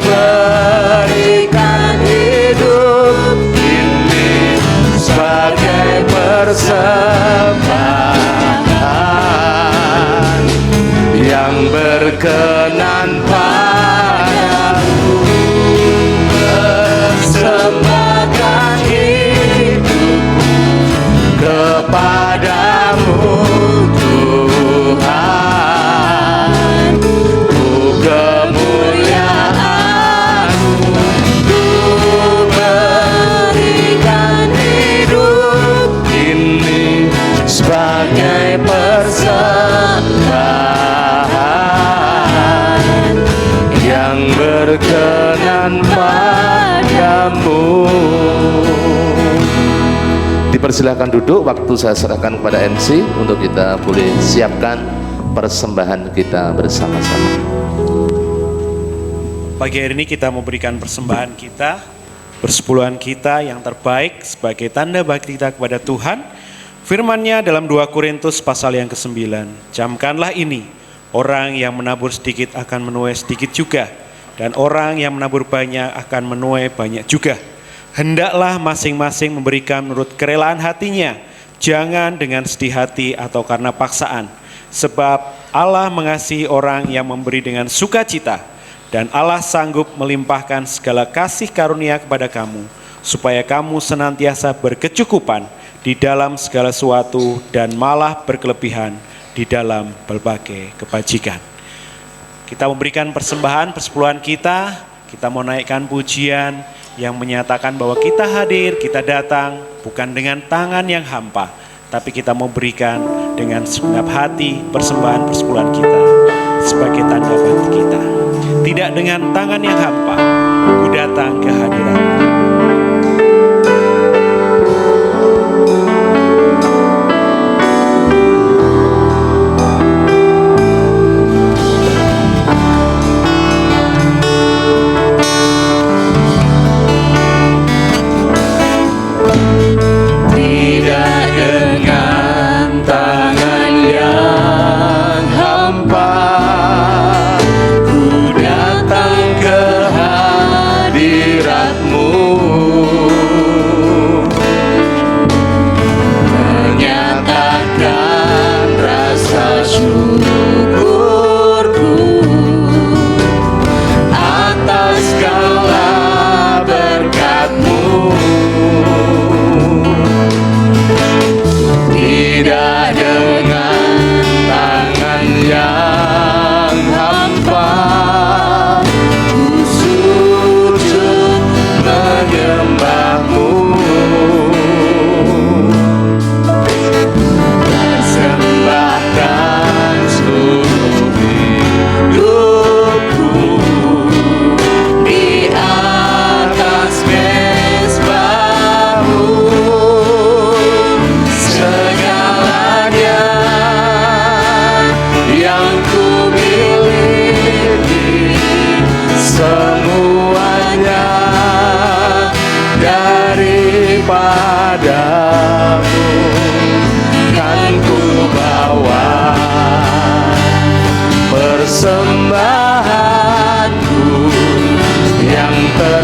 berikan hidup ini sebagai persembahan yang berkenan padamu. Persembahkan hidupku kepadamu Tuhan. Ku kemuliaan-Mu, ku berikan hidup ini sebagai persembahan yang berkenan padamu. Dipersilakan duduk, waktu saya serahkan kepada MC untuk kita boleh siapkan persembahan kita bersama-sama. Pagi hari ini kita memberikan persembahan kita, persepuluhan kita yang terbaik sebagai tanda bakti kita kepada Tuhan. Firman-Nya dalam 2 Korintus pasal yang ke-9, camkanlah ini, orang yang menabur sedikit akan menuai sedikit juga, dan orang yang menabur banyak akan menuai banyak juga. Hendaklah masing-masing memberikan menurut kerelaan hatinya, jangan dengan sedih hati atau karena paksaan. Sebab Allah mengasihi orang yang memberi dengan sukacita, dan Allah sanggup melimpahkan segala kasih karunia kepada kamu, supaya kamu senantiasa berkecukupan di dalam segala sesuatu dan malah berkelebihan di dalam berbagai kebajikan. Kita memberikan persembahan persepuluhan kita mau naikkan pujian yang menyatakan bahwa kita hadir, kita datang bukan dengan tangan yang hampa, tapi kita mau berikan dengan segenap hati persembahan persepuluhan kita sebagai tanda bakti kita. Tidak dengan tangan yang hampa, ku datang ke hadirat-Mu. Ku datang ke hadirat-Mu.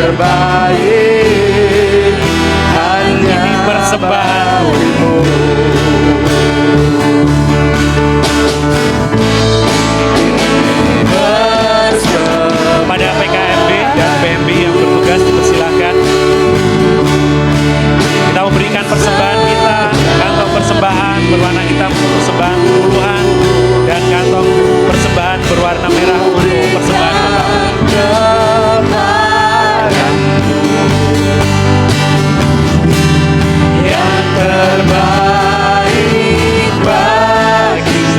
terbaik hanya Ini persembahanku. Pada PKMB dan PMB yang bertugas dipersilahkan. Kita memberikan persembahan kita, kantong persembahan berwarna hitam untuk persembahan puluhan, dan kantong persembahan berwarna merah untuk persembahan yang terbaik bagimu.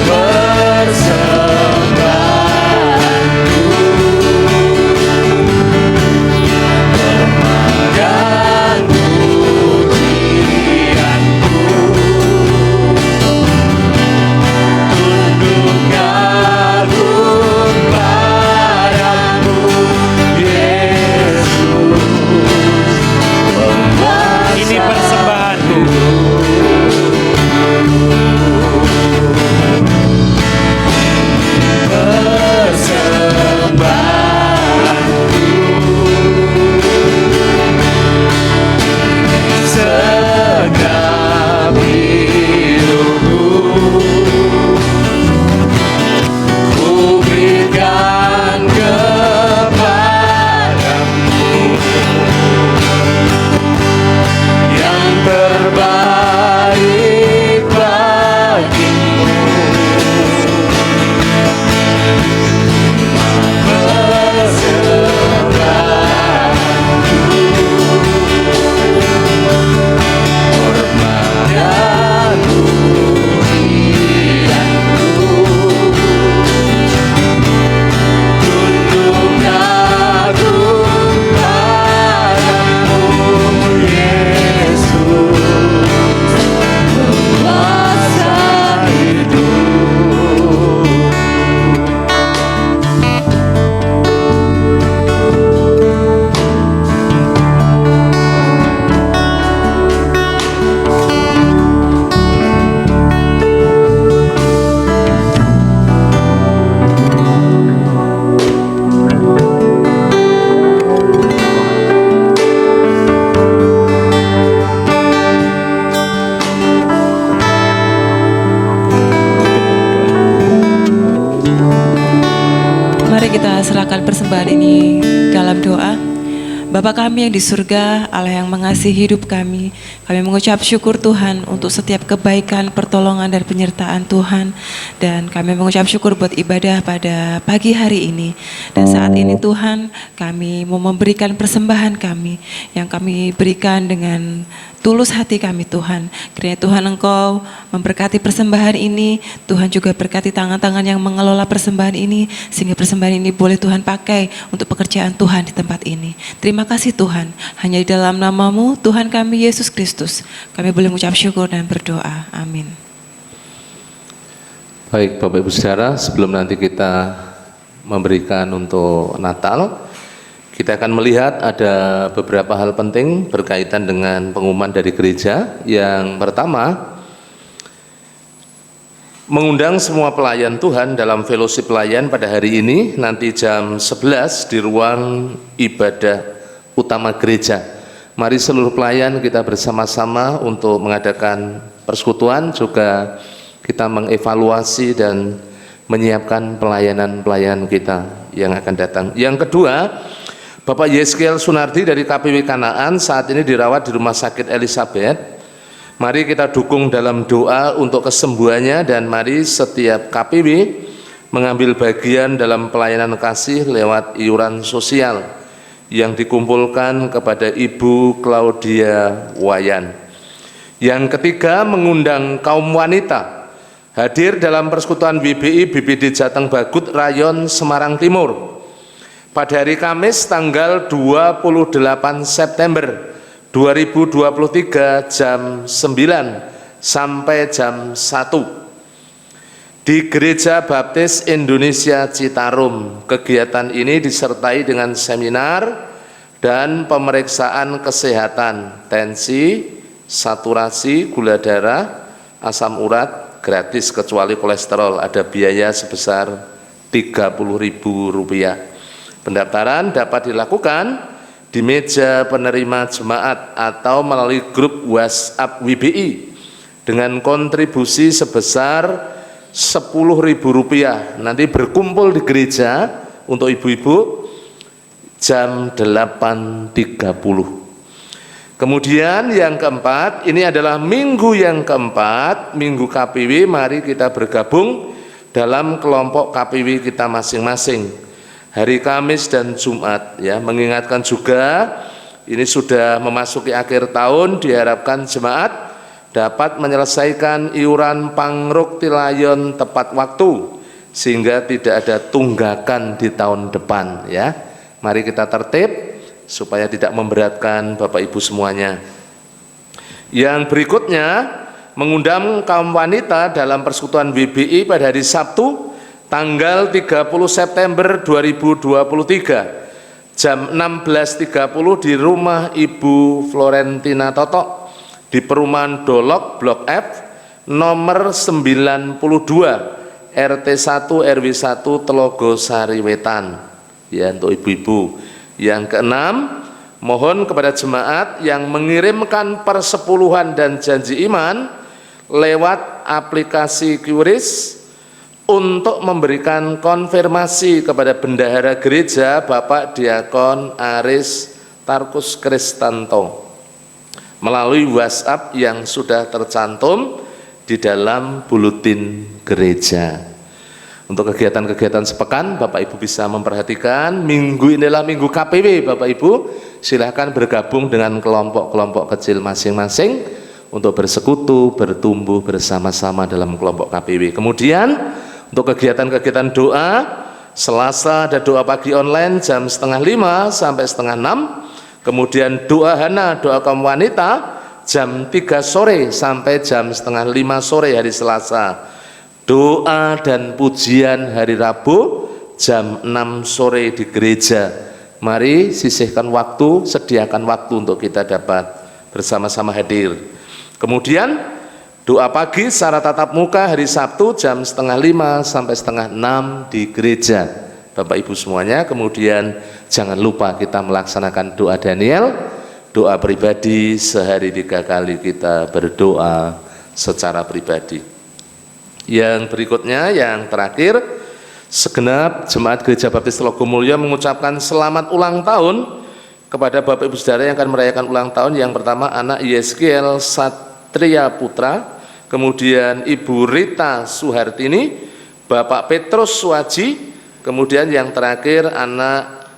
Persembahanku, dan pujianku, tunduk agung padamu, Yesus, penguasa. ini persembahanku. Segenap hidupku ku berikan kepadamu, yang terbaik bagimu. Mari kita serahkan persembahan ini dalam doa. Bapa kami yang di surga, Allah yang mengasihi hidup kami mengucap syukur Tuhan untuk setiap kebaikan, pertolongan, dan penyertaan Tuhan. Dan kami mengucap syukur buat ibadah pada pagi hari ini. Dan saat ini Tuhan, kami mau memberikan persembahan kami, yang kami berikan dengan tulus hati kami Tuhan. Kiranya Tuhan Engkau memberkati persembahan ini, Tuhan juga berkati tangan-tangan yang mengelola persembahan ini, sehingga persembahan ini boleh Tuhan pakai untuk pekerjaan Tuhan di tempat ini. Terima kasih Tuhan, hanya di dalam nama-Mu Tuhan kami Yesus Kristus, kami boleh mengucap syukur dan berdoa. Amin. Baik Bapak Ibu Saudara, sebelum nanti kita memberikan untuk Natal, kita akan melihat ada beberapa hal penting berkaitan dengan pengumuman dari gereja. Yang pertama, mengundang semua pelayan Tuhan dalam fellowship pelayan pada hari ini, nanti jam 11 di ruang ibadah utama gereja. Mari seluruh pelayan kita bersama-sama untuk mengadakan persekutuan, juga kita mengevaluasi dan menyiapkan pelayanan-pelayanan kita yang akan datang. Yang kedua, Bapak Yeskiel Sunardi dari KPW Kanaan saat ini dirawat di Rumah Sakit Elizabeth. Mari kita dukung dalam doa untuk kesembuhannya, dan mari setiap KPW mengambil bagian dalam pelayanan kasih lewat iuran sosial yang dikumpulkan kepada Ibu Claudia Wayan. Yang ketiga, mengundang kaum wanita hadir dalam persekutuan WBI BPD Jateng Bagut Rayon Semarang Timur pada hari Kamis tanggal 28 September 2023 jam 9 sampai jam 1 di Gereja Baptis Indonesia Citarum. Kegiatan ini disertai dengan seminar dan pemeriksaan kesehatan, tensi, saturasi, gula darah, asam urat, gratis kecuali kolesterol, ada biaya sebesar Rp30.000. Pendaftaran dapat dilakukan di meja penerima jemaat atau melalui grup WhatsApp WBI dengan kontribusi sebesar Rp10.000. Nanti berkumpul di gereja untuk ibu-ibu jam 8.30. Kemudian yang keempat, ini adalah minggu yang keempat, minggu KPW. Mari kita bergabung dalam kelompok KPW kita masing-masing. Hari Kamis dan Jumat, ya, mengingatkan juga ini sudah memasuki akhir tahun, diharapkan jemaat dapat menyelesaikan iuran pangruk tilayon tepat waktu sehingga tidak ada tunggakan di tahun depan, ya. Mari kita tertib supaya tidak memberatkan Bapak Ibu semuanya. Yang berikutnya, mengundang kaum wanita dalam persekutuan WBI pada hari Sabtu tanggal 30 September 2023 jam 16.30 di rumah Ibu Florentina Toto di perumahan Dolok Blok F nomor 92 RT 1 RW 1 Telogo Sari Wetan, ya, untuk ibu-ibu. Yang keenam, mohon kepada jemaat yang mengirimkan persepuluhan dan janji iman lewat aplikasi QRIS untuk memberikan konfirmasi kepada bendahara gereja Bapak Diakon Aris Tarkus Kristanto melalui WhatsApp yang sudah tercantum di dalam buletin gereja. Untuk kegiatan-kegiatan sepekan, Bapak Ibu bisa memperhatikan. Minggu inilah minggu KPW, Bapak Ibu. Silahkan bergabung dengan kelompok-kelompok kecil masing-masing untuk bersekutu, bertumbuh bersama-sama dalam kelompok KPW. Kemudian untuk kegiatan-kegiatan doa, Selasa ada doa pagi online jam 4:30 sampai 5:30. Kemudian doa Hana, doa kaum wanita jam 3 sore sampai jam 4:30 sore hari Selasa. Doa dan pujian hari Rabu jam 6 sore di gereja. Mari sisihkan waktu, sediakan waktu untuk kita dapat bersama-sama hadir. Kemudian doa pagi secara tatap muka hari Sabtu jam 4:30 sampai 5:30 di gereja, Bapak Ibu semuanya. Kemudian jangan lupa kita melaksanakan doa Daniel, doa pribadi sehari 3 kali kita berdoa secara pribadi. Yang berikutnya, yang terakhir, segenap jemaat Gereja Baptis Telogomulyo mengucapkan selamat ulang tahun kepada Bapak Ibu Saudara yang akan merayakan ulang tahun. Yang pertama anak Yeskiel Satria Putra, kemudian Ibu Rita Suhartini, Bapak Petrus Suwaji, kemudian yang terakhir anak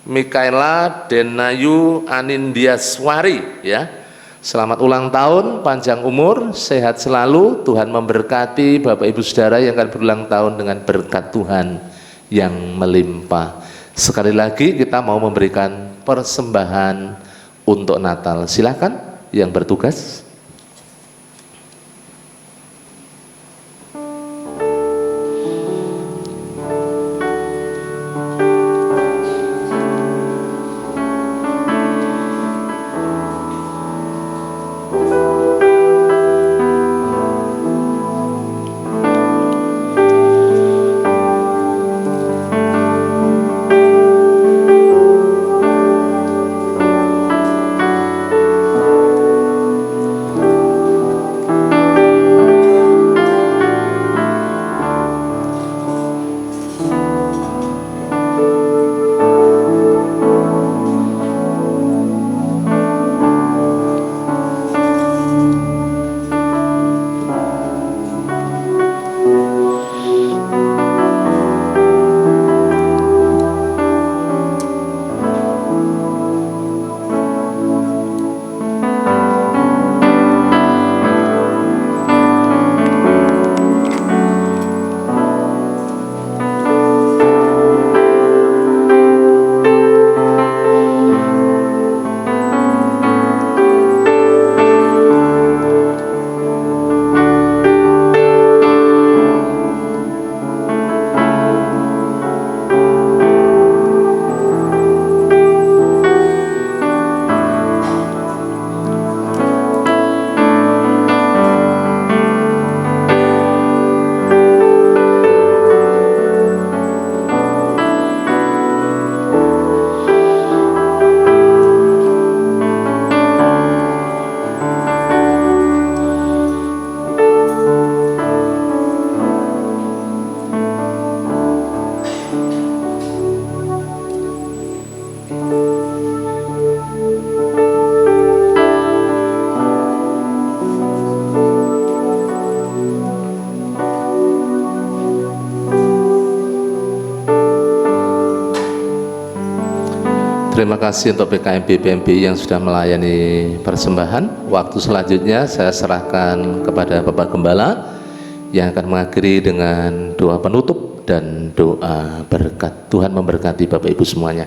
Mikaela Denayu Anindiaswari, ya. Selamat ulang tahun, panjang umur, sehat selalu, Tuhan memberkati Bapak Ibu Saudara yang akan berulang tahun dengan berkat Tuhan yang melimpah. Sekali lagi kita mau memberikan persembahan untuk Natal. Silakan yang bertugas. Terima kasih untuk PKMB PMB yang sudah melayani persembahan. Waktu selanjutnya saya serahkan kepada Bapak Gembala yang akan mengakhiri dengan doa penutup dan doa berkat. Tuhan memberkati Bapak Ibu semuanya.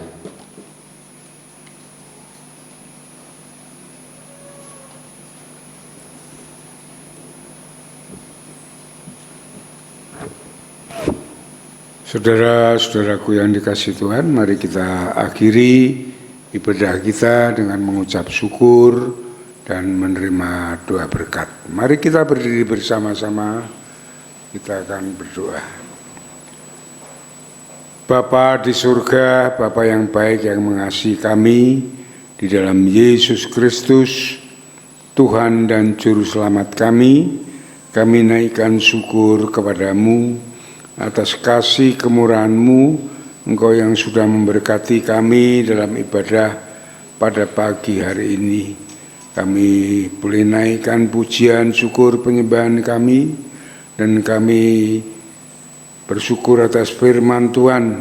Saudara-saudaraku yang dikasihi Tuhan, mari kita akhiri ibadah kita dengan mengucap syukur dan menerima doa berkat. Mari kita berdiri bersama-sama, kita akan berdoa. Bapa di surga, Bapa yang baik yang mengasihi kami, di dalam Yesus Kristus, Tuhan dan Juru Selamat kami naikkan syukur kepadamu atas kasih kemurahan-Mu, Engkau yang sudah memberkati kami dalam ibadah pada pagi hari ini. Kami boleh naikkan pujian, syukur, penyembahan kami, dan kami bersyukur atas firman Tuhan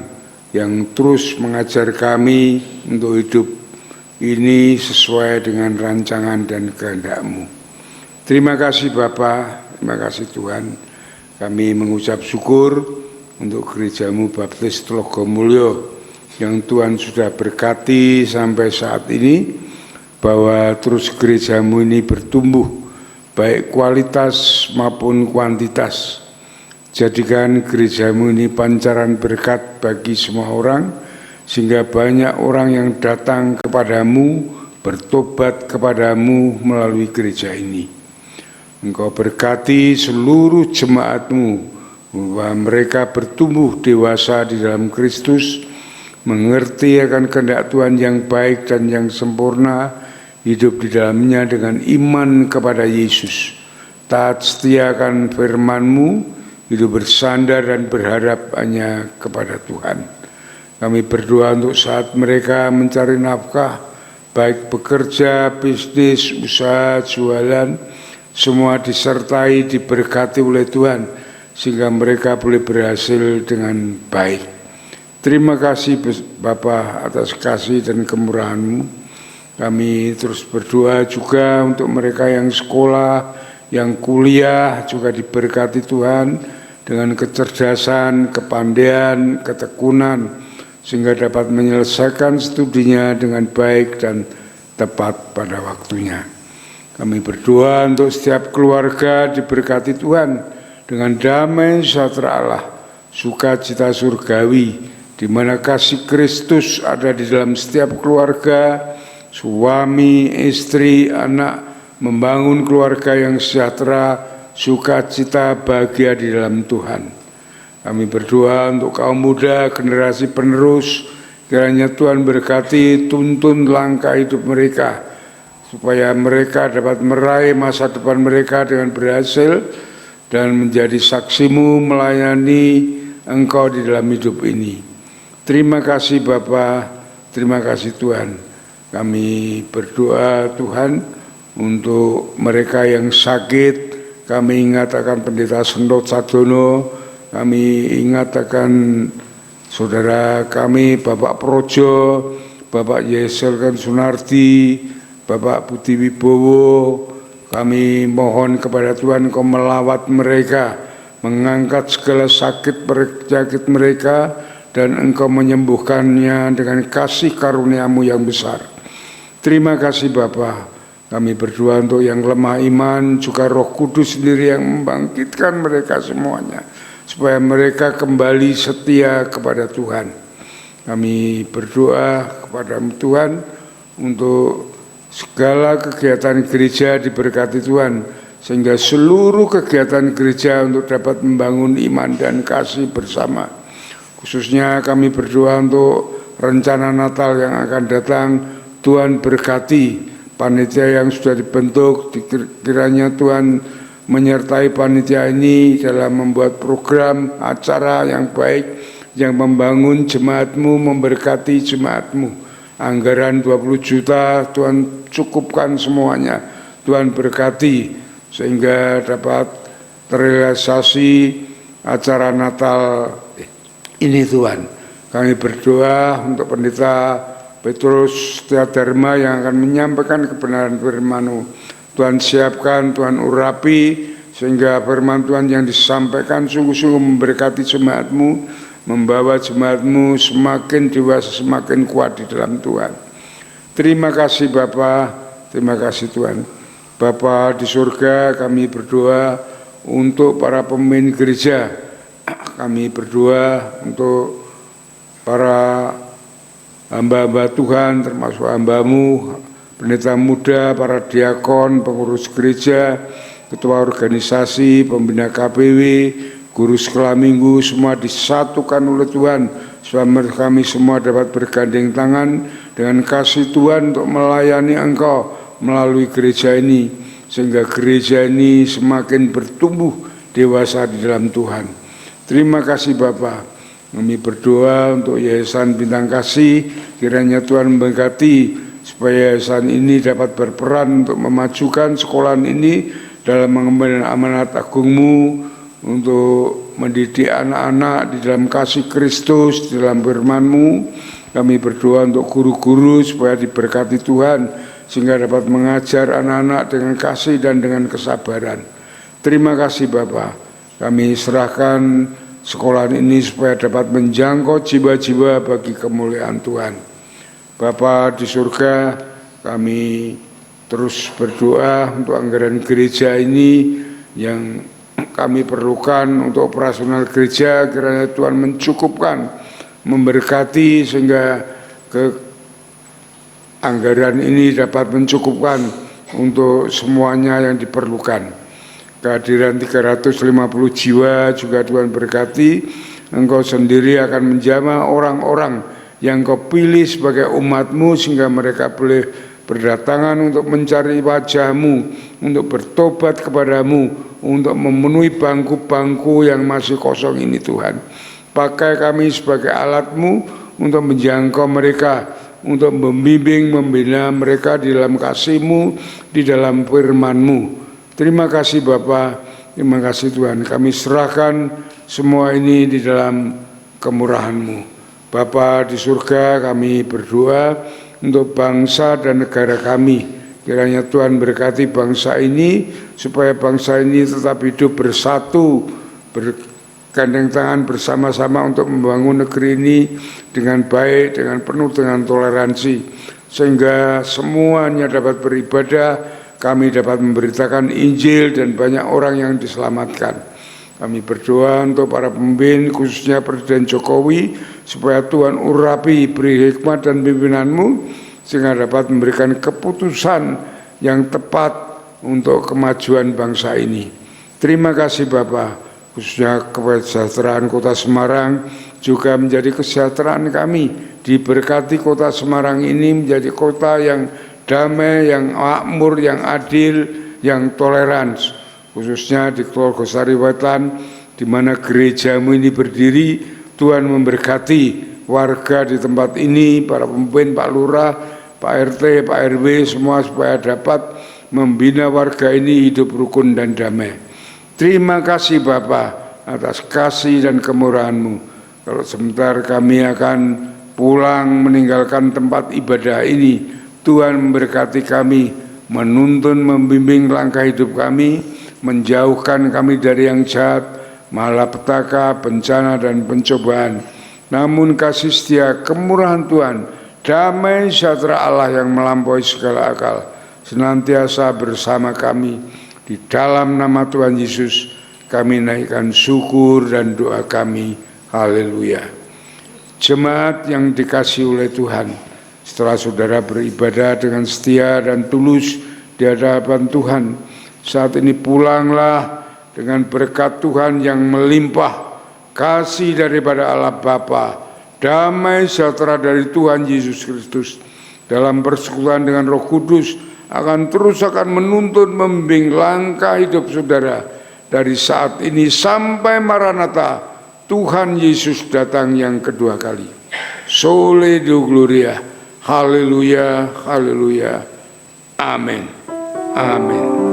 yang terus mengajar kami untuk hidup ini sesuai dengan rancangan dan kehendak-Mu. Terima kasih Bapa, terima kasih Tuhan. Kami mengucap syukur untuk gereja-Mu Baptis Tlogomulyo yang Tuhan sudah berkati sampai saat ini, bahwa terus gereja-Mu ini bertumbuh baik kualitas maupun kuantitas. Jadikan gereja-Mu ini pancaran berkat bagi semua orang, sehingga banyak orang yang datang kepadamu, bertobat kepadamu melalui gereja ini. Engkau berkati seluruh jemaat-Mu, bahwa mereka bertumbuh dewasa di dalam Kristus, mengerti akan kehendak Tuhan yang baik dan yang sempurna, hidup di dalamnya dengan iman kepada Yesus, taat setia akan firman-Mu, hidup bersandar dan berharap hanya kepada Tuhan. Kami berdoa untuk saat mereka mencari nafkah, baik bekerja, bisnis, usaha, jualan, semua disertai, diberkati oleh Tuhan, sehingga mereka boleh berhasil dengan baik. Terima kasih Bapa atas kasih dan kemurahan-Mu. Kami terus berdoa juga untuk mereka yang sekolah, yang kuliah, juga diberkati Tuhan dengan kecerdasan, kepandaian, ketekunan, sehingga dapat menyelesaikan studinya dengan baik dan tepat pada waktunya. Kami berdoa untuk setiap keluarga diberkati Tuhan dengan damai sejahtera Allah, sukacita surgawi, di mana kasih Kristus ada di dalam setiap keluarga, suami, istri, anak, membangun keluarga yang sejahtera, sukacita, bahagia di dalam Tuhan. Kami berdoa untuk kaum muda, generasi penerus, kiranya Tuhan berkati, tuntun langkah hidup mereka, supaya mereka dapat meraih masa depan mereka dengan berhasil dan menjadi saksi-Mu melayani Engkau di dalam hidup ini. Terima kasih Bapa, terima kasih Tuhan. Kami berdoa Tuhan untuk mereka yang sakit. Kami ingat akan Pendeta Sendot Sadono, kami ingat akan saudara kami Bapak Projo, Bapak Yeselkan Sunardi, Bapak Budi Wibowo. Kami mohon kepada Tuhan Engkau melawat mereka, mengangkat segala sakit penyakit mereka, dan Engkau menyembuhkannya dengan kasih karunia-Mu yang besar. Terima kasih Bapa. Kami berdoa untuk yang lemah iman, juga Roh Kudus sendiri yang membangkitkan mereka semuanya, supaya mereka kembali setia kepada Tuhan. Kami berdoa kepada Tuhan untuk segala kegiatan gereja diberkati Tuhan, sehingga seluruh kegiatan gereja untuk dapat membangun iman dan kasih bersama. Khususnya kami berdoa untuk rencana Natal yang akan datang. Tuhan berkati panitia yang sudah dibentuk, kiranya Tuhan menyertai panitia ini dalam membuat program acara yang baik, yang membangun jemaat-Mu, memberkati jemaat-Mu. Anggaran 20 juta Tuhan cukupkan semuanya, Tuhan berkati sehingga dapat terrealisasi acara Natal ini Tuhan. Kami berdoa untuk Pendeta Petrus Setiadharma yang akan menyampaikan kebenaran firman-Mu. Tuhan siapkan, Tuhan urapi, sehingga firman Tuhan yang disampaikan sungguh-sungguh memberkati jemaat-Mu, membawa jemaat-Mu semakin dewasa, semakin kuat di dalam Tuhan. Terima kasih Bapa, terima kasih Tuhan. Bapa di surga, kami berdoa untuk para pemimpin gereja. Kami berdoa untuk para hamba-hamba Tuhan, termasuk hamba-Mu, pendeta muda, para diakon, pengurus gereja, ketua organisasi, pembina KPW, guru sekolah minggu, semua disatukan oleh Tuhan, supaya kami semua dapat bergandeng tangan dengan kasih Tuhan untuk melayani Engkau melalui gereja ini, sehingga gereja ini semakin bertumbuh dewasa di dalam Tuhan. Terima kasih Bapa. Kami berdoa untuk Yayasan Bintang Kasih, kiranya Tuhan memberkati supaya yayasan ini dapat berperan untuk memajukan sekolahan ini dalam mengemban amanat agung-Mu untuk mendidik anak-anak di dalam kasih Kristus, di dalam firman-Mu. Kami berdoa untuk guru-guru supaya diberkati Tuhan, sehingga dapat mengajar anak-anak dengan kasih dan dengan kesabaran. Terima kasih Bapa. Kami serahkan sekolah ini supaya dapat menjangkau jiwa-jiwa bagi kemuliaan Tuhan. Bapa di surga, kami terus berdoa untuk anggaran gereja ini yang kami perlukan untuk operasional gereja, kiranya Tuhan mencukupkan, memberkati sehingga anggaran ini dapat mencukupkan untuk semuanya yang diperlukan. Kehadiran 350 jiwa juga Tuhan berkati. Engkau sendiri akan menjamah orang-orang yang Kau pilih sebagai umat-Mu, sehingga mereka boleh berdatangan untuk mencari wajah-Mu, untuk bertobat kepada-Mu, untuk memenuhi bangku-bangku yang masih kosong ini Tuhan. Pakai kami sebagai alat-Mu untuk menjangkau mereka, untuk membimbing, membina mereka di dalam kasih-Mu, di dalam firman-Mu. Terima kasih Bapa, terima kasih Tuhan. Kami serahkan semua ini di dalam kemurahan-Mu. Bapa di surga, kami berdoa untuk bangsa dan negara kami. Kiranya Tuhan berkati bangsa ini, supaya bangsa ini tetap hidup bersatu, bergandeng tangan bersama-sama untuk membangun negeri ini dengan baik, dengan penuh dengan toleransi, sehingga semuanya dapat beribadah, kami dapat memberitakan Injil dan banyak orang yang diselamatkan. Kami berdoa untuk para pemimpin, khususnya Presiden Jokowi, supaya Tuhan urapi, beri hikmat dan pimpinan-Mu, sehingga dapat memberikan keputusan yang tepat untuk kemajuan bangsa ini. Terima kasih Bapa, khususnya kesejahteraan Kota Semarang juga menjadi kesejahteraan kami. Diberkati Kota Semarang ini menjadi kota yang damai, yang makmur, yang adil, yang toleran, khususnya di Tolgosari Wetan, di mana gereja-Mu ini berdiri. Tuhan memberkati warga di tempat ini, para pemimpin, Pak Lurah, Pak RT, Pak RW, semua supaya dapat membina warga ini hidup rukun dan damai. Terima kasih Bapa atas kasih dan kemurahan-Mu. Kalau sebentar kami akan pulang meninggalkan tempat ibadah ini, Tuhan memberkati kami, menuntun, membimbing langkah hidup kami, menjauhkan kami dari yang jahat, malapetaka, bencana, dan pencobaan. Namun kasih setia, kemurahan Tuhan, damai sejahtera Allah yang melampaui segala akal, senantiasa bersama kami. Di dalam nama Tuhan Yesus, kami naikkan syukur dan doa kami. Haleluya. Jemaat yang dikasihi oleh Tuhan, setelah saudara beribadah dengan setia dan tulus di hadapan Tuhan, saat ini pulanglah dengan berkat Tuhan yang melimpah, kasih daripada Allah Bapa, damai sejahtera dari Tuhan Yesus Kristus, dalam persekutuan dengan Roh Kudus, akan menuntun, membimbing langkah hidup saudara dari saat ini sampai Maranatha, Tuhan Yesus datang yang kedua kali. Sole Deo Gloria. Haleluya, haleluya. Amin. Amin.